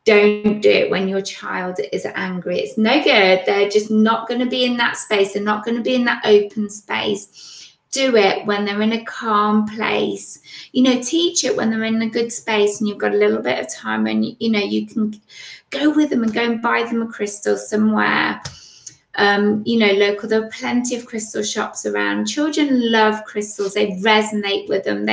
Don't do it when your child is angry. It's no good. They're just not going to be in that space. They're not going to be in that open space. Do it when they're in a calm place. You know, teach it when they're in a good space and you've got a little bit of time, and you know, you can go with them and go and buy them a crystal somewhere. You know, local. There are plenty of crystal shops around. Children love crystals. They resonate with them.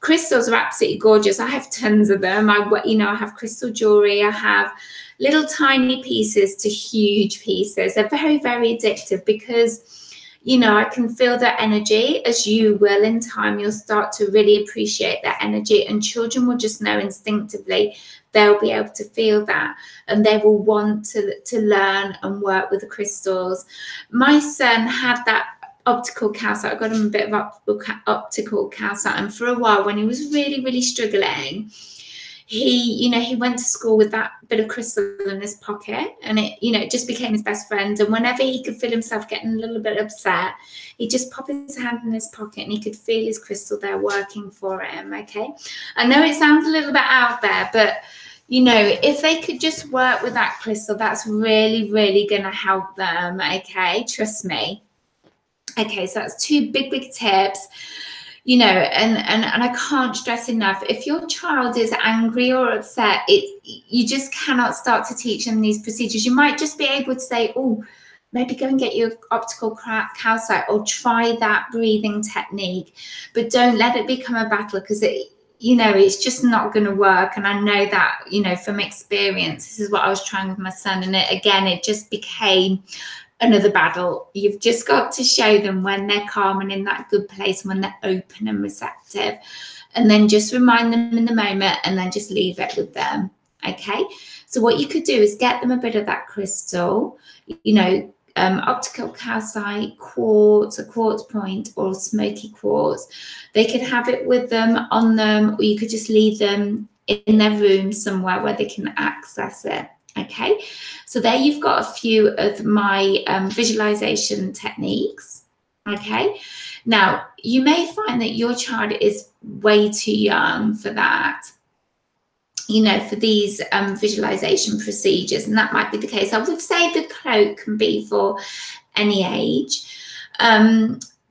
Crystals are absolutely gorgeous. I have tons of them. I have crystal jewelry. I have little tiny pieces to huge pieces. They're very, very addictive because, you know, I can feel their energy. As you will in time, you'll start to really appreciate that energy, and children will just know instinctively. They'll be able to feel that, and they will want to learn and work with the crystals. My son had that optical calcite. I got him a bit of optical calcite, and for a while, when he was really, really struggling, he went to school with that bit of crystal in his pocket, and it just became his best friend. And whenever he could feel himself getting a little bit upset, he'd just pop his hand in his pocket and he could feel his crystal there working for him. Okay, I know it sounds a little bit out there, but you know, if they could just work with that crystal, that's really, really going to help them. Okay, trust me. Okay, so that's two big tips. You know, and I can't stress enough, if your child is angry or upset, you just cannot start to teach them these procedures. You might just be able to say, oh, maybe go and get your optical calcite, or try that breathing technique, but don't let it become a battle, because it's just not going to work. And I know that, you know, from experience. This is what I was trying with my son, and it just became another battle. You've just got to show them when they're calm and in that good place, when they're open and receptive, and then just remind them in the moment, and then just leave it with them. Okay, so what you could do is get them a bit of that crystal, you know, optical calcite, quartz, a quartz point, or smoky quartz. They could have it with them, on them, or you could just leave them in their room somewhere where they can access it. Okay, so there you've got a few of my visualization techniques. Okay, now you may find that your child is way too young for that, you know, for these visualization procedures, and that might be the case. I would say the cloak can be for any age,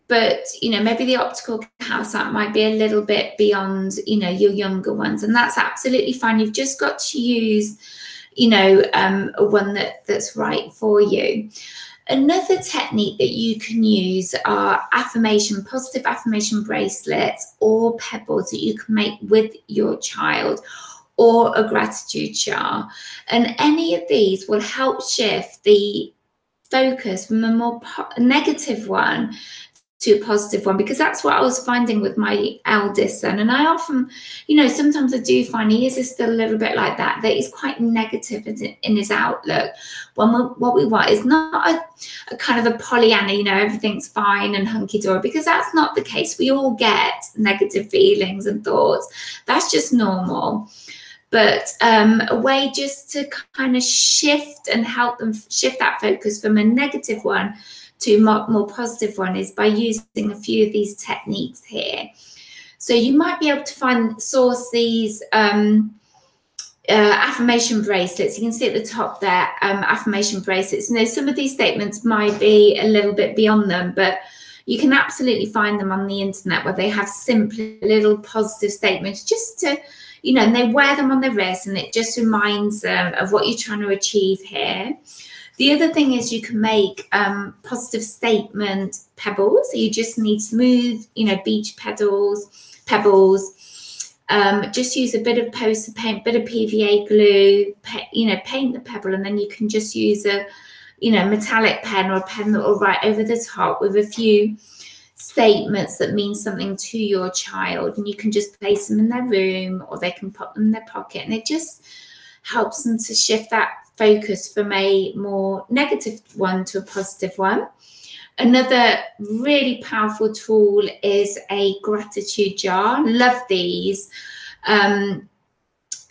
but you know, maybe the optical calcite might be a little bit beyond, you know, your younger ones, and that's absolutely fine. You've just got to use, you know, one that's right for you. Another technique that you can use are positive affirmation bracelets or pebbles that you can make with your child, or a gratitude jar. And any of these will help shift the focus from a more negative one to a positive one, because that's what I was finding with my eldest son. And I often, you know, sometimes I do find he is still a little bit like that he's quite negative in his outlook. What we want is not a kind of a Pollyanna, you know, everything's fine and hunky-dory, because that's not the case. We all get negative feelings and thoughts. That's just normal. But a way just to kind of shift and help them shift that focus from a negative one to a more positive one is by using a few of these techniques here. So you might be able to source these affirmation bracelets. You can see at the top there, affirmation bracelets. Now, some of these statements might be a little bit beyond them, but you can absolutely find them on the internet where they have simple little positive statements just to, you know, and they wear them on their wrist, and it just reminds them of what you're trying to achieve here. The other thing is you can make positive statement pebbles. So you just need smooth, you know, beach pebbles. Just use a bit of poster paint, bit of PVA glue, you know, paint the pebble, and then you can just use a, you know, metallic pen or a pen that will write over the top with a few statements that mean something to your child, and you can just place them in their room, or they can put them in their pocket, and it just helps them to shift that focus from a more negative one to a positive one. Another really powerful tool is a gratitude jar. Love these.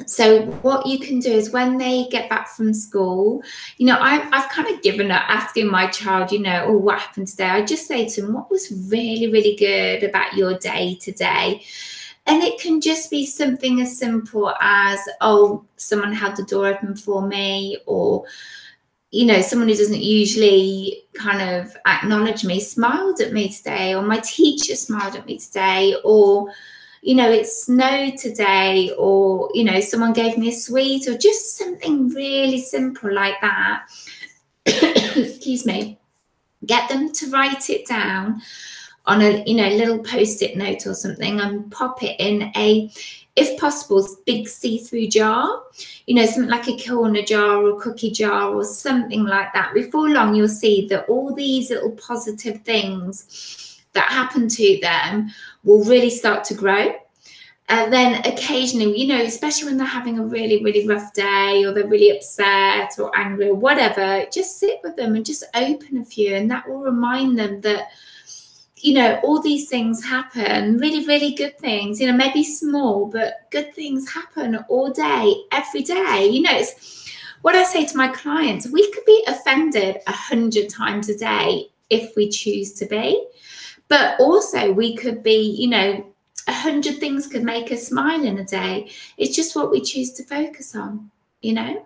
So what you can do is when they get back from school, you know, I've kind of given up asking my child, you know, oh, what happened today? I just say to them, what was really, really good about your day today? And it can just be something as simple as, oh, someone held the door open for me, or, you know, someone who doesn't usually kind of acknowledge me smiled at me today, or my teacher smiled at me today, or, you know, it snowed today, or, you know, someone gave me a sweet, or just something really simple like that. Excuse me. Get them to write it down on a, you know, little post-it note or something, and pop it in a, if possible, big see-through jar, you know, something like a corner jar or cookie jar or something like that. Before long, you'll see that all these little positive things that happen to them will really start to grow. And then occasionally, you know, especially when they're having a really, really rough day, or they're really upset or angry or whatever, just sit with them and just open a few, and that will remind them that, you know, all these things happen, really, really good things, you know, maybe small, but good things happen all day, every day. You know, it's what I say to my clients, we could be offended 100 times a day if we choose to be, but also we could be, you know, 100 things could make us smile in a day. It's just what we choose to focus on, you know.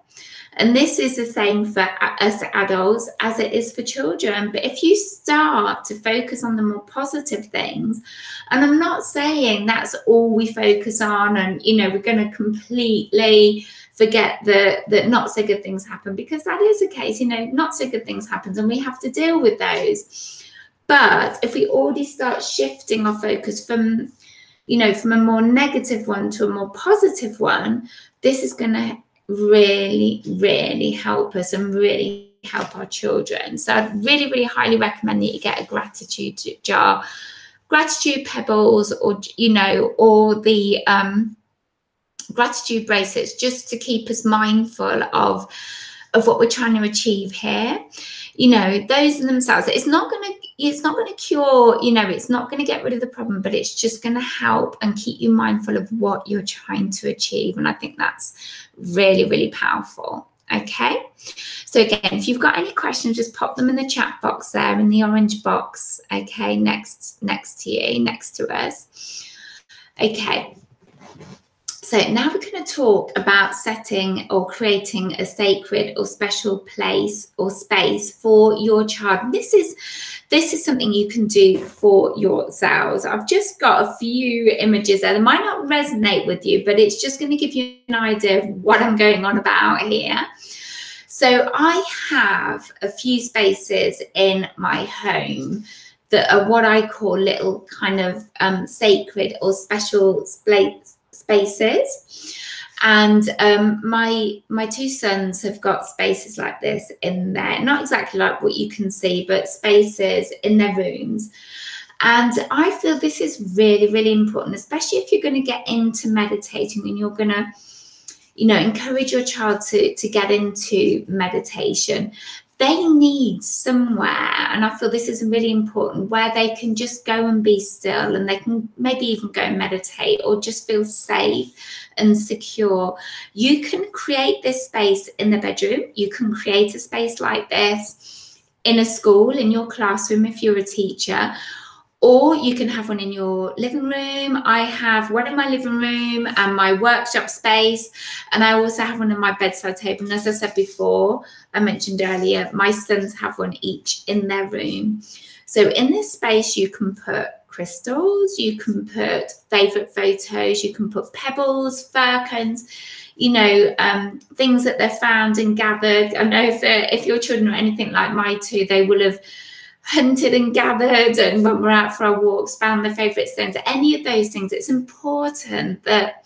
And this is the same for us adults as it is for children. But if you start to focus on the more positive things, and I'm not saying that's all we focus on, and, you know, we're going to completely forget that not so good things happen, because that is the case, you know, not so good things happen, and we have to deal with those. But if we already start shifting our focus from, you know, from a more negative one to a more positive one, this is going to really, really help us and really help our children. So I'd really, really highly recommend that you get a gratitude jar, gratitude pebbles, or, you know, or the gratitude bracelets, just to keep us mindful of what we're trying to achieve here. You know, those in themselves, it's not going to cure, you know, it's not going to get rid of the problem, but it's just going to help and keep you mindful of what you're trying to achieve. And I think that's really, really powerful. Okay. So again, if you've got any questions, just pop them in the chat box there, in the orange box. Okay. Next to you, next to us. Okay. So now we're going to talk about setting or creating a sacred or special place or space for your child. This is something you can do for yourselves. I've just got a few images there. They might not resonate with you, but it's just going to give you an idea of what I'm going on about here. So I have a few spaces in my home that are what I call little kind of sacred or special spaces, and my two sons have got spaces like this in there, not exactly like what you can see, but spaces in their rooms. And I feel this is really, really important, especially if you're going to get into meditating and you're going to, you know, encourage your child to get into meditation. They need somewhere, and I feel this is really important, where they can just go and be still, and they can maybe even go and meditate, or just feel safe and secure. You can create this space in the bedroom. You can create a space like this in a school, in your classroom if you're a teacher, or you can have one in your living room. I have one in my living room and my workshop space, and I also have one on my bedside table. And as I said before, I mentioned earlier, my sons have one each in their room. So in this space, you can put crystals, you can put favorite photos, you can put pebbles, fir cones, you know, things that they've found and gathered. I know if your children are anything like my two, they will have hunted and gathered, and when we're out for our walks, found their favorite stones. Any of those things, it's important that,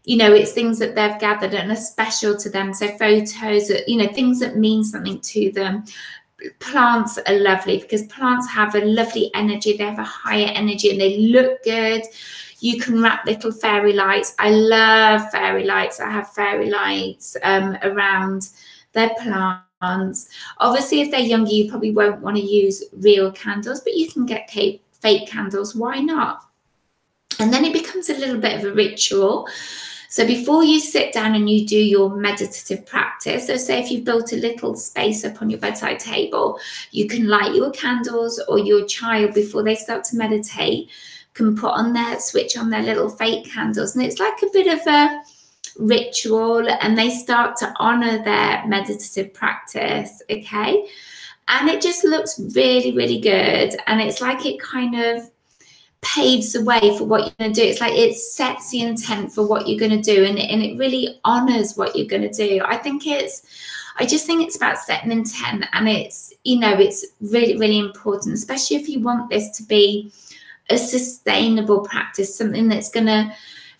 you know, it's things that they've gathered and are special to them. So photos, you know, things that mean something to them. Plants are lovely because plants have a lovely energy. They have a higher energy and they look good. You can wrap little fairy lights. I love fairy lights. I have fairy lights around their plants. Obviously, if they're younger, you probably won't want to use real candles, but you can get fake candles. Why not? And then it becomes a little bit of a ritual. So before you sit down and you do your meditative practice, so say if you've built a little space up on your bedside table, you can light your candles, or your child, before they start to meditate, can switch on their little fake candles. And it's like a bit of a ritual, and they start to honor their meditative practice, okay? And it just looks really, really good. And it's like it kind of paves the way for what you're going to do. It's like it sets the intent for what you're going to do, and it really honors what you're going to do. I just think it's about setting intent, and it's, you know, it's really, really important, especially if you want this to be a sustainable practice, something that's going to,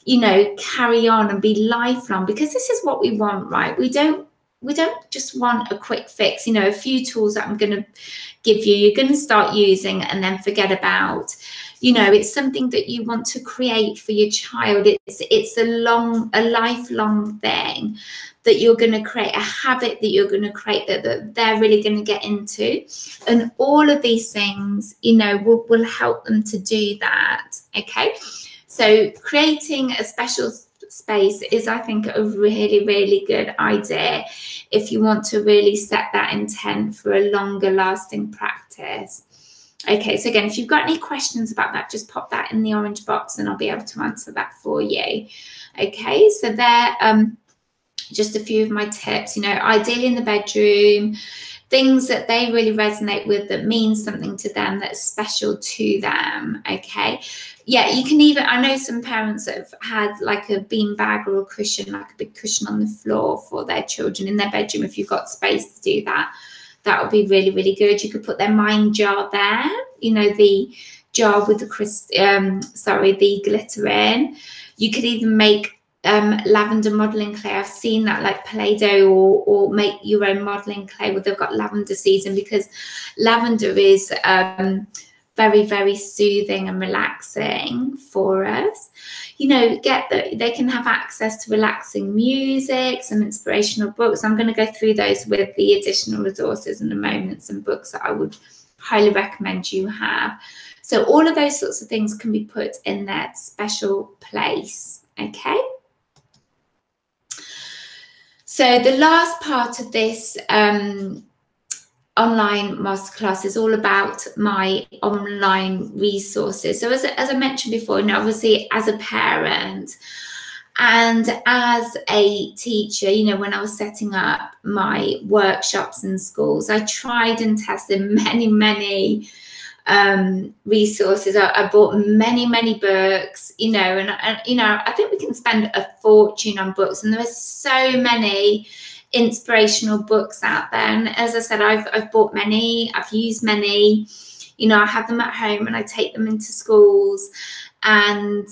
you know, carry on and be lifelong, because this is what we want, right? We don't just want a quick fix, you know, a few tools that I'm going to give you, you're going to start using and then forget about. You know, it's something that you want to create for your child. It's a lifelong thing that you're going to create, a habit that you're going to create that they're really going to get into. And all of these things, you know, will help them to do that. Okay. So creating a special space is, I think, a really, really good idea if you want to really set that intent for a longer lasting practice. Okay, so again, if you've got any questions about that, just pop that in the orange box and I'll be able to answer that for you. Okay, so there, just a few of my tips, you know, ideally in the bedroom, things that they really resonate with, that means something to them, that's special to them. Okay, yeah, you can even, I know some parents that have had like a bean bag or a cushion, like a big cushion on the floor for their children in their bedroom. If you've got space to do that, that would be really, really good. You could put their mind jar there, you know, the jar with the glitter in. You could even make lavender modeling clay. I've seen that, like Play-Doh, or make your own modeling clay where they've got lavender seeds in, because lavender is very, very soothing and relaxing for us. You know, they can have access to relaxing music, some inspirational books. I'm going to go through those with the additional resources in a moment, some books that I would highly recommend you have. So all of those sorts of things can be put in that special place. Okay. So the last part of this online masterclass is all about my online resources. So as I mentioned before, you know, obviously as a parent and as a teacher, you know, when I was setting up my workshops in schools, I tried and tested many resources. I bought many books, you know, and you know, I think we can spend a fortune on books, and there are so many inspirational books out there. And as I said, I've bought many, I've used many, you know, I have them at home and I take them into schools. And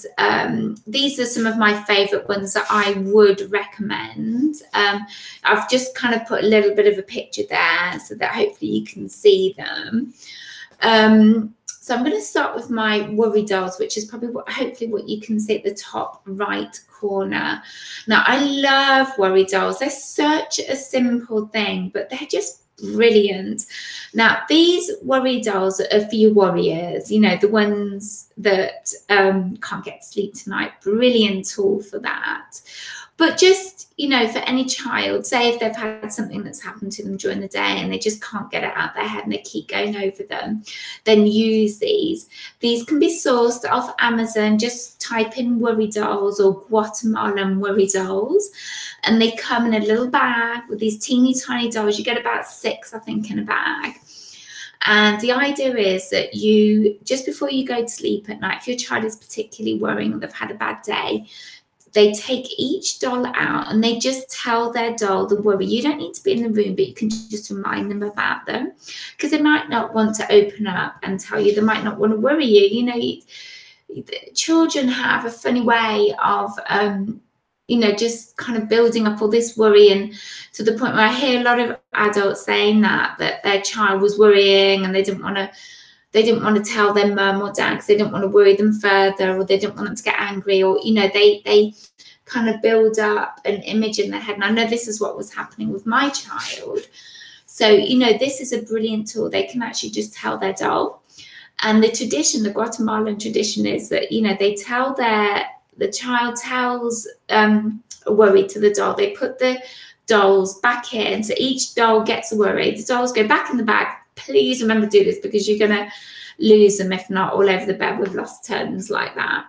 these are some of my favorite ones that I would recommend. I've just kind of put a little bit of a picture there so that hopefully you can see them. So I'm going to start with my worry dolls, which is probably hopefully what you can see at the top right corner. Now, I love worry dolls. They're such a simple thing, but they're just brilliant. Now, these worry dolls are for your warriors, you know, the ones that can't get to sleep tonight. Brilliant tool for that. But just, you know, for any child, say if they've had something that's happened to them during the day and they just can't get it out of their head and they keep going over them, then use these. These can be sourced off Amazon. Just type in worry dolls or Guatemalan worry dolls, and they come in a little bag with these teeny tiny dolls. You get about 6, I think, in a bag. And the idea is that you, just before you go to sleep at night, if your child is particularly worrying or they've had a bad day, they take each doll out and they just tell their doll the worry. You don't need to be in the room, but you can just remind them about them, because they might not want to open up and tell you. They might not want to worry you. You know, children have a funny way of, you know, just kind of building up all this worry, and to the point where I hear a lot of adults saying that their child was worrying and they didn't want to tell their mum or dad because they didn't want to worry them further, or they didn't want them to get angry, or, you know, they kind of build up an image in their head. And I know this is what was happening with my child. So, you know, this is a brilliant tool. They can actually just tell their doll. And the tradition, the Guatemalan tradition, is that, you know, they tell the child tells a worry to the doll. They put the dolls back in, so each doll gets a worry. The dolls go back in the bag. Please remember to do this, because you're going to lose them, if not all over the bed. We've lost tons like that.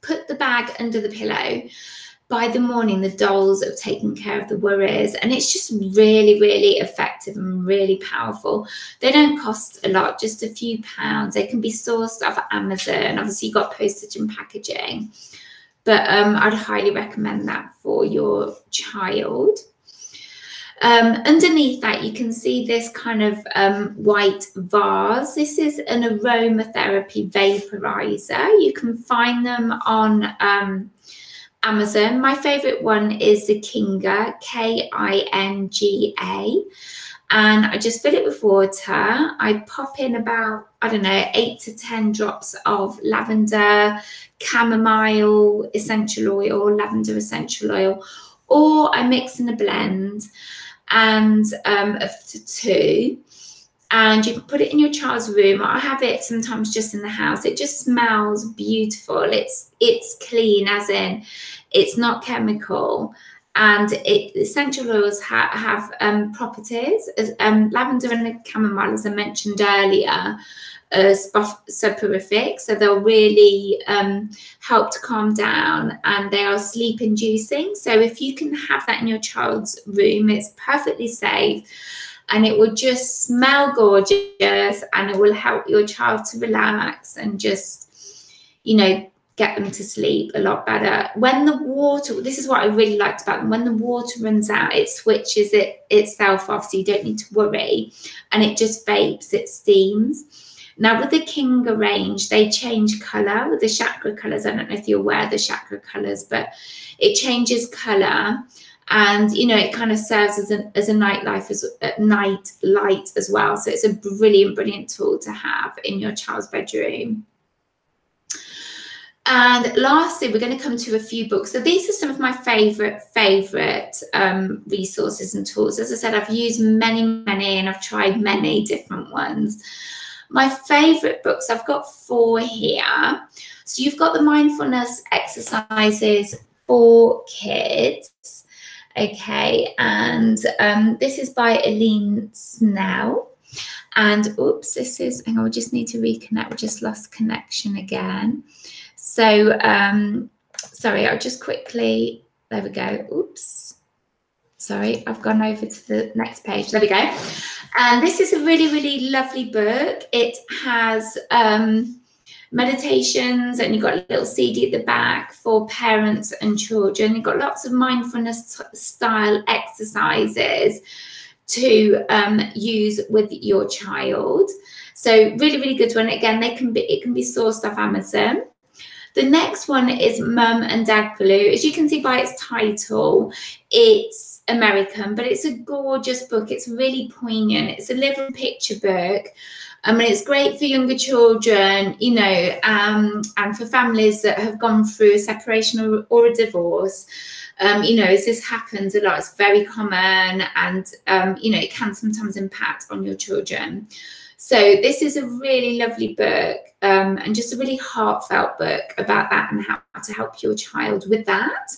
Put the bag under the pillow. By the morning, the dolls have taken care of the worries, and it's just really, really effective and really powerful. They don't cost a lot, just a few pounds. They can be sourced off Amazon. Obviously, you've got postage and packaging, but I'd highly recommend that for your child. Underneath that, you can see this kind of white vase. This is an aromatherapy vaporizer. You can find them on Amazon. My favorite one is the Kinga, Kinga, and I just fill it with water. I pop in about, I don't know, 8 to 10 drops of lavender, chamomile essential oil, lavender essential oil, or I mix in a blend and of 2, and you can put it in your child's room. I have it sometimes just in the house. It just smells beautiful. It's clean, as in it's not chemical, and essential oils have properties. Lavender and chamomile, as I mentioned earlier, are soporific, so they'll really help to calm down, and they are sleep inducing. So if you can have that in your child's room, it's perfectly safe, and it will just smell gorgeous, and it will help your child to relax and just, you know, get them to sleep a lot better. When the water, this is what I really liked about them, when the water runs out, it switches itself off, so you don't need to worry, and it just vapes, it steams. Now, with the Kinga range, they change colour with the chakra colours. I don't know if you're aware of the chakra colours, but it changes colour, and, you know, it kind of serves as a night light as well. So it's a brilliant tool to have in your child's bedroom. And lastly, we're going to come to a few books. So these are some of my favorite resources and tools. As I said, I've used many, and I've tried many different ones. My favorite books, I've got 4 here. So you've got the mindfulness exercises for kids. Okay, and this is by Aline Snell. And oops, this is, hang on, we just need to reconnect. We just lost connection again. So, sorry, I'll just quickly, there we go. Oops. Sorry, I've gone over to the next page. There we go. And this is a really lovely book. It has meditations, and you've got a little CD at the back for parents and children. You've got lots of mindfulness style exercises to use with your child. So really good one. Again, it can be sourced off Amazon. The next one is Mum and Dad Glue. As you can see by its title, it's American, but it's a gorgeous book. It's really poignant. It's a little picture book I mean, it's great for younger children, you know, and for families that have gone through a separation or a divorce. You know, as this happens a lot, it's very common, and you know, it can sometimes impact on your children. So this is a really lovely book, and just a really heartfelt book about that and how to help your child with that.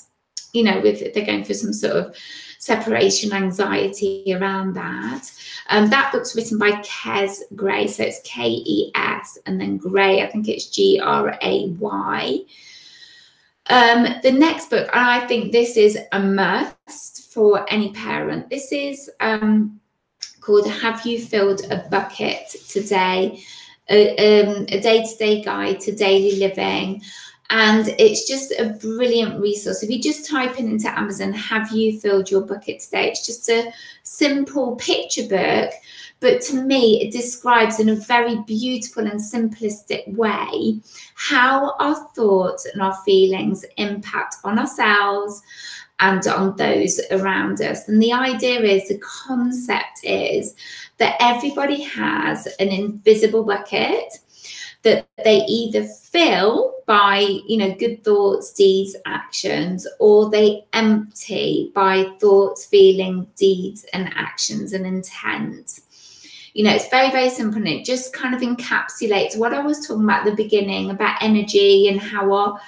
You know, if they're going through some sort of separation anxiety around that. That book's written by Kes Gray, so it's Kes and then Gray, I think it's Gray. The next book, and I think this is a must for any parent. This is called Have You Filled a Bucket Today? A day-to-day guide to daily living. And it's just a brilliant resource. If you just type into Amazon, Have You Filled Your Bucket Today? It's just a simple picture book, but to me, it describes in a very beautiful and simplistic way how our thoughts and our feelings impact on ourselves and on those around us. And the idea is, the concept is that everybody has an invisible bucket that they either fill by, you know, good thoughts, deeds, actions, or they empty by thoughts, feeling, deeds, and actions and intent. You know, it's very, very simple, and it just kind of encapsulates what I was talking about at the beginning about energy and how our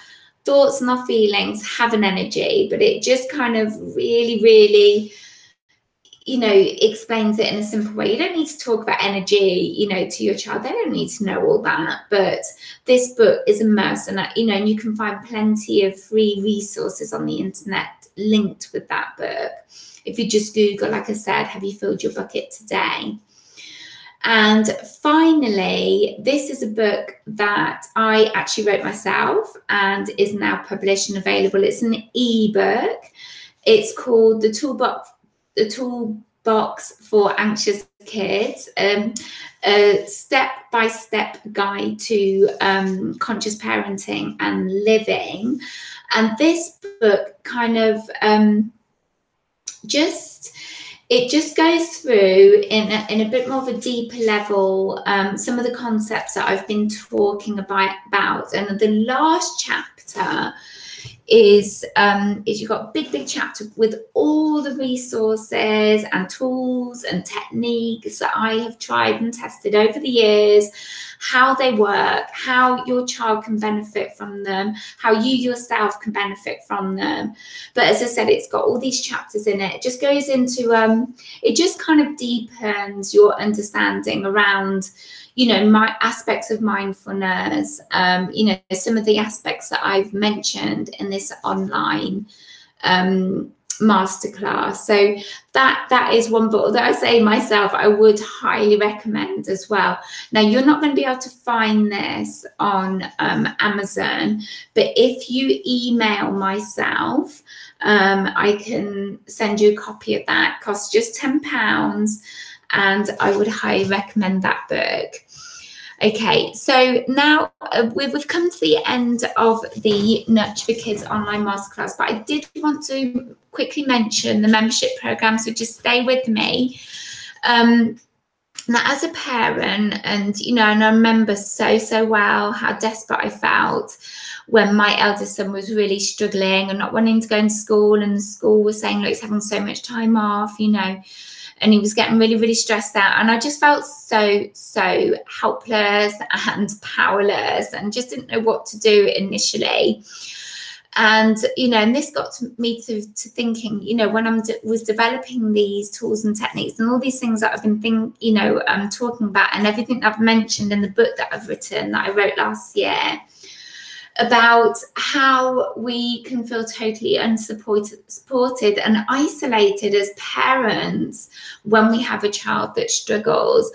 thoughts and our feelings have an energy, but it just kind of really, really, you know, explains it in a simple way. You don't need to talk about energy, you know, to your child. They don't need to know all that. But this book is a must, and you know, and you can find plenty of free resources on the internet linked with that book. If you just Google, like I said, Have You Filled Your Bucket Today? And finally, this is a book that I actually wrote myself and is now published and available. It's an ebook. It's called The Toolbox for Anxious Kids, a step-by-step guide to conscious parenting and living. And this book kind of it just goes through in a bit more of a deeper level some of the concepts that I've been talking about. And the last chapter is you've got a big chapter with all the resources and tools and techniques that I have tried and tested over the years, how they work, how your child can benefit from them, how you yourself can benefit from them. But as I said, it's got all these chapters in it. It just goes into it just kind of deepens your understanding around, you know, my aspects of mindfulness, you know, some of the aspects that I've mentioned in this online masterclass. So that is one book that I say myself I would highly recommend as well. Now, you're not going to be able to find this on Amazon, but if you email myself, I can send you a copy of that. It costs just £10, and I would highly recommend that book. Okay, so now we've come to the end of the Nurture for Kids online masterclass, but I did want to quickly mention the membership program, so just stay with me. Now, as a parent, and you know, and I remember so well how desperate I felt when my eldest son was really struggling and not wanting to go into school, and the school was saying, look, he's having so much time off, you know, and he was getting really stressed out, and I just felt so helpless and powerless and just didn't know what to do initially. And you know, and this got me to thinking, you know, when I was developing these tools and techniques and all these things that I've been talking about, and everything that I've mentioned in the book that I've written, that I wrote last year, about how we can feel totally unsupported and isolated as parents when we have a child that struggles.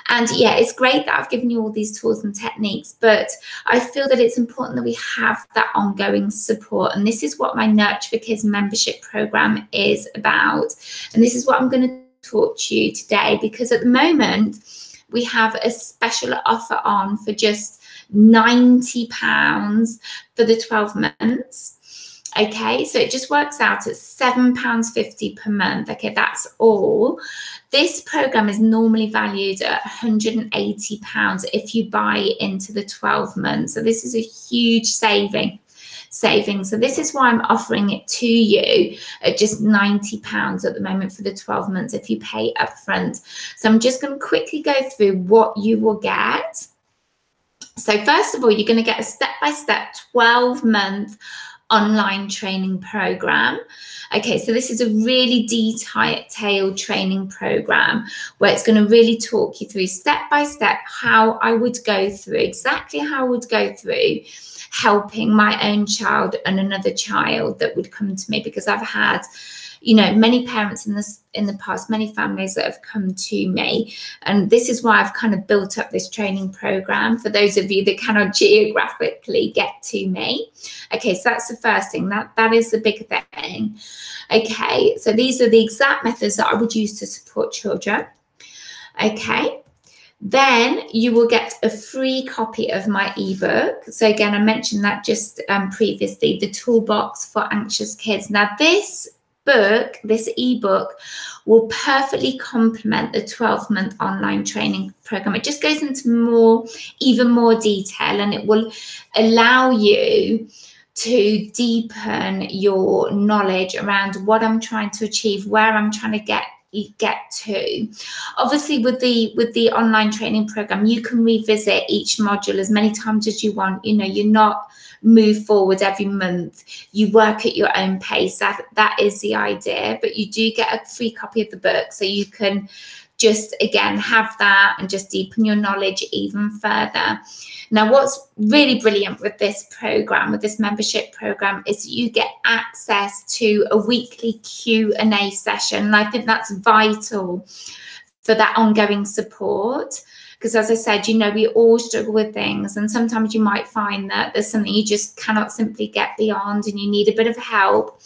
And yeah, it's great that I've given you all these tools and techniques, but I feel that it's important that we have that ongoing support. And this is what my Nurture for Kids membership program is about. And this is what I'm going to talk to you today, because at the moment we have a special offer on for just £90 for the 12 months. Okay, so it just works out at £7.50 per month. Okay, that's all. This program is normally valued at £180 if you buy into the 12 months. So this is a huge saving. So this is why I'm offering it to you at just £90 at the moment for the 12 months if you pay upfront. So I'm just going to quickly go through what you will get. So first of all, you're going to get a step-by-step 12-month online training program. Okay, so this is a really detailed training program where it's going to really talk you through step by step how I would go through, exactly how I would go through helping my own child and another child that would come to me, because I've had, you know, many parents in the past, many families that have come to me, and this is why I've kind of built up this training program for those of you that cannot geographically get to me. Okay, so that's the first thing. That is the big thing. Okay, so these are the exact methods that I would use to support children. Okay. Then you will get a free copy of my ebook. So again, I mentioned that just previously, the Toolbox for Anxious Kids. Now this book, this ebook, will perfectly complement the 12-month online training program. It just goes into even more detail, and it will allow you to deepen your knowledge around what I'm trying to achieve, where I'm trying to get to. Obviously, with the online training program, you can revisit each module as many times as you want. You know, you're not move forward every month. You work at your own pace. That is the idea. But you do get a free copy of the book, so you can just again have that and just deepen your knowledge even further. Now, what's really brilliant with this program, with this membership program, is you get access to a weekly Q&A session. And I think that's vital for that ongoing support. Because as I said, you know, we all struggle with things, and sometimes you might find that there's something you just cannot simply get beyond and you need a bit of help.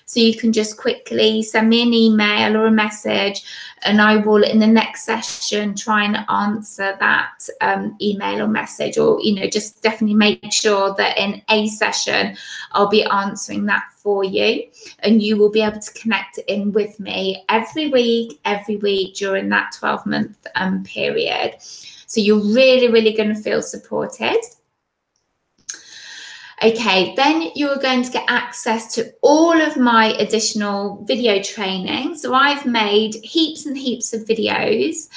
So you can just quickly send me an email or a message, and I will, in the next session, try and answer that email or message, or, you know, just definitely make sure that in a session I'll be answering that for you, and you will be able to connect in with me every week during that 12-month period. So you're really, really going to feel supported. Okay, then you're going to get access to all of my additional video training. So I've made heaps and heaps of videos,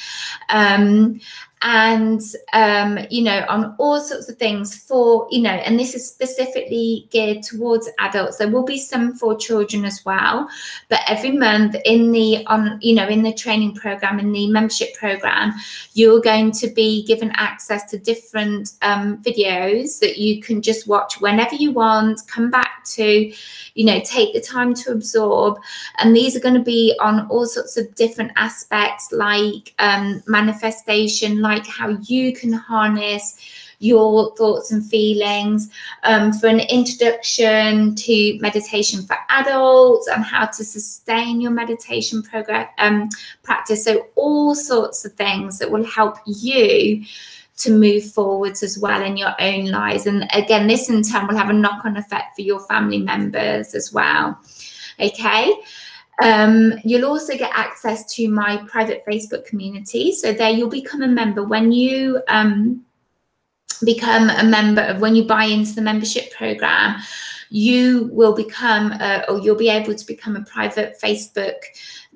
you know, on all sorts of things for, you know, and this is specifically geared towards adults. There will be some for children as well, but every month in the in the training program, in the membership program, you're going to be given access to different videos that you can just watch whenever you want, come back to, you know, take the time to absorb. And these are going to be on all sorts of different aspects, like manifestation, like how you can harness your thoughts and feelings, for an introduction to meditation for adults and how to sustain your meditation practice. So all sorts of things that will help you to move forwards as well in your own lives. And again, this in turn will have a knock-on effect for your family members as well. Okay. You'll also get access to my private Facebook community. So there you'll become a member when you become a member. When you buy into the membership program, you will become or you'll be able to become a private Facebook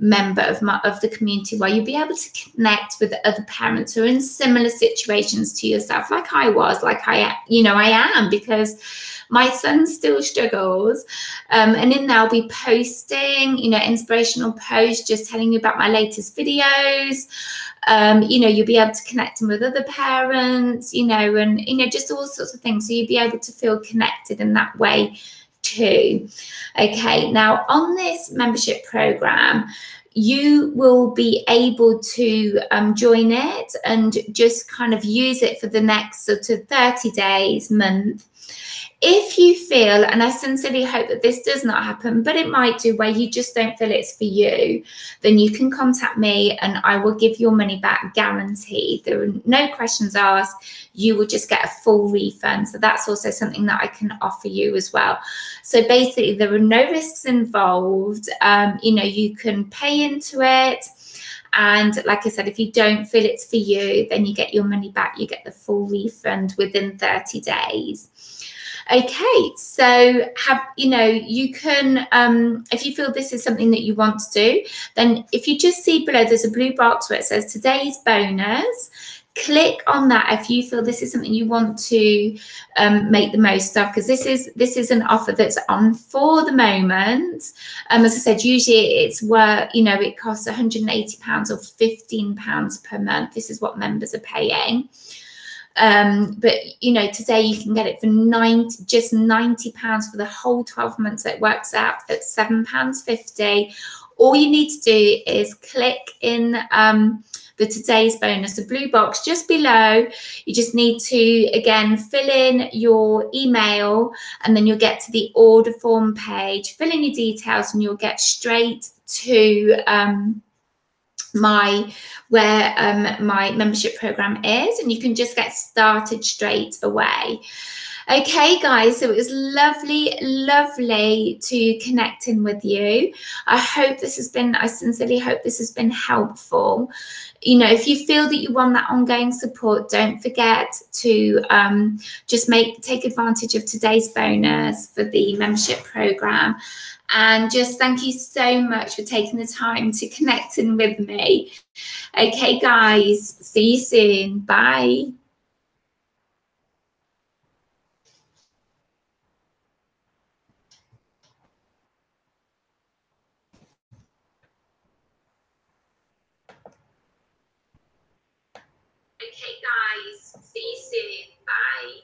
member of the community, where you'll be able to connect with other parents who are in similar situations to yourself, like I was, like I am, because my son still struggles, and in there I'll be posting, you know, inspirational posts, just telling you about my latest videos. You know, you'll be able to connect with other parents, you know, and, you know, just all sorts of things. So you'll be able to feel connected in that way too. Okay, now on this membership program, you will be able to join it and just kind of use it for the next sort of 30 days, month. If you feel, and I sincerely hope that this does not happen, but it might do, where you just don't feel it's for you, then you can contact me and I will give your money back guaranteed. There are no questions asked. You will just get a full refund. So that's also something that I can offer you as well. So basically, there are no risks involved. You can pay into it. And like I said, if you don't feel it's for you, then you get your money back. You get the full refund within 30 days. Okay, so you can, if you feel this is something that you want to do, then if you just see below, there's a blue box where it says today's bonus. Click on that if you feel this is something you want to make the most of, because this is an offer that's on for the moment. As I said, usually it's where it costs £180 or £15 per month. This is what members are paying. But today you can get it for just £90 for the whole 12 months. So it works out at £7.50. All you need to do is click in the today's bonus, the blue box just below. You just need to again fill in your email, and then you'll get to the order form page, fill in your details, and you'll get straight to my membership program is, and you can just get started straight away. Okay, guys, so it was lovely to connect in with you. I sincerely hope this has been helpful. If you feel that you want that ongoing support, don't forget to just take advantage of today's bonus for the membership program. And just thank you so much for taking the time to connect in with me. Okay, guys, see you soon. Bye. Okay, guys, see you soon. Bye.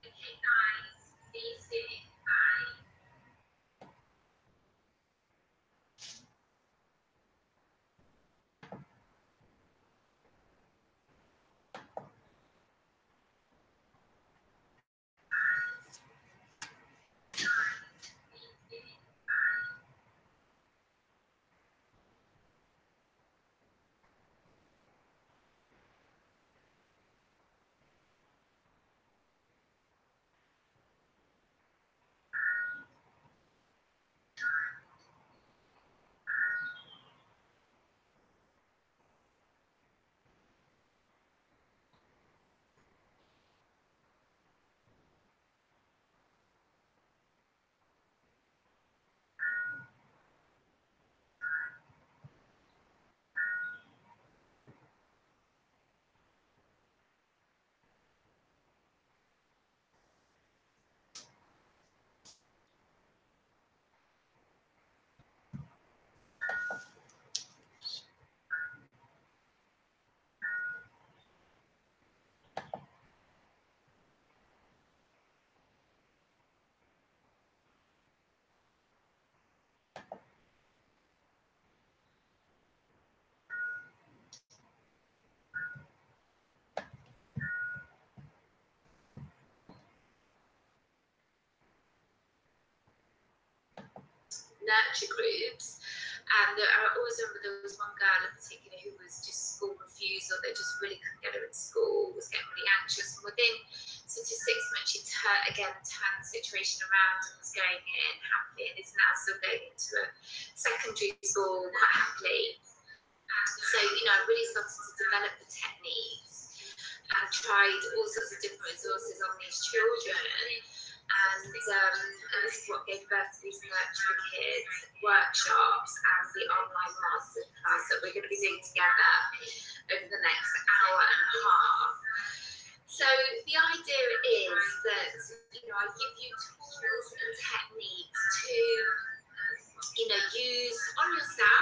Okay, guys, see you soon. Bye. Nurture groups, and I always remember there was one girl in particular who was just school refusal. They just really couldn't get her at school, was getting really anxious, and within sort of 6 months she turned the situation around and was going in happily, and is now still going into a secondary school quite happily. So I really started to develop the techniques and tried all sorts of different resources on these children. And this is what gave birth to these Nurture for Kids workshops and the online masterclass that we're going to be doing together over the next hour and a half. So the idea is that I give you tools and techniques to use on yourself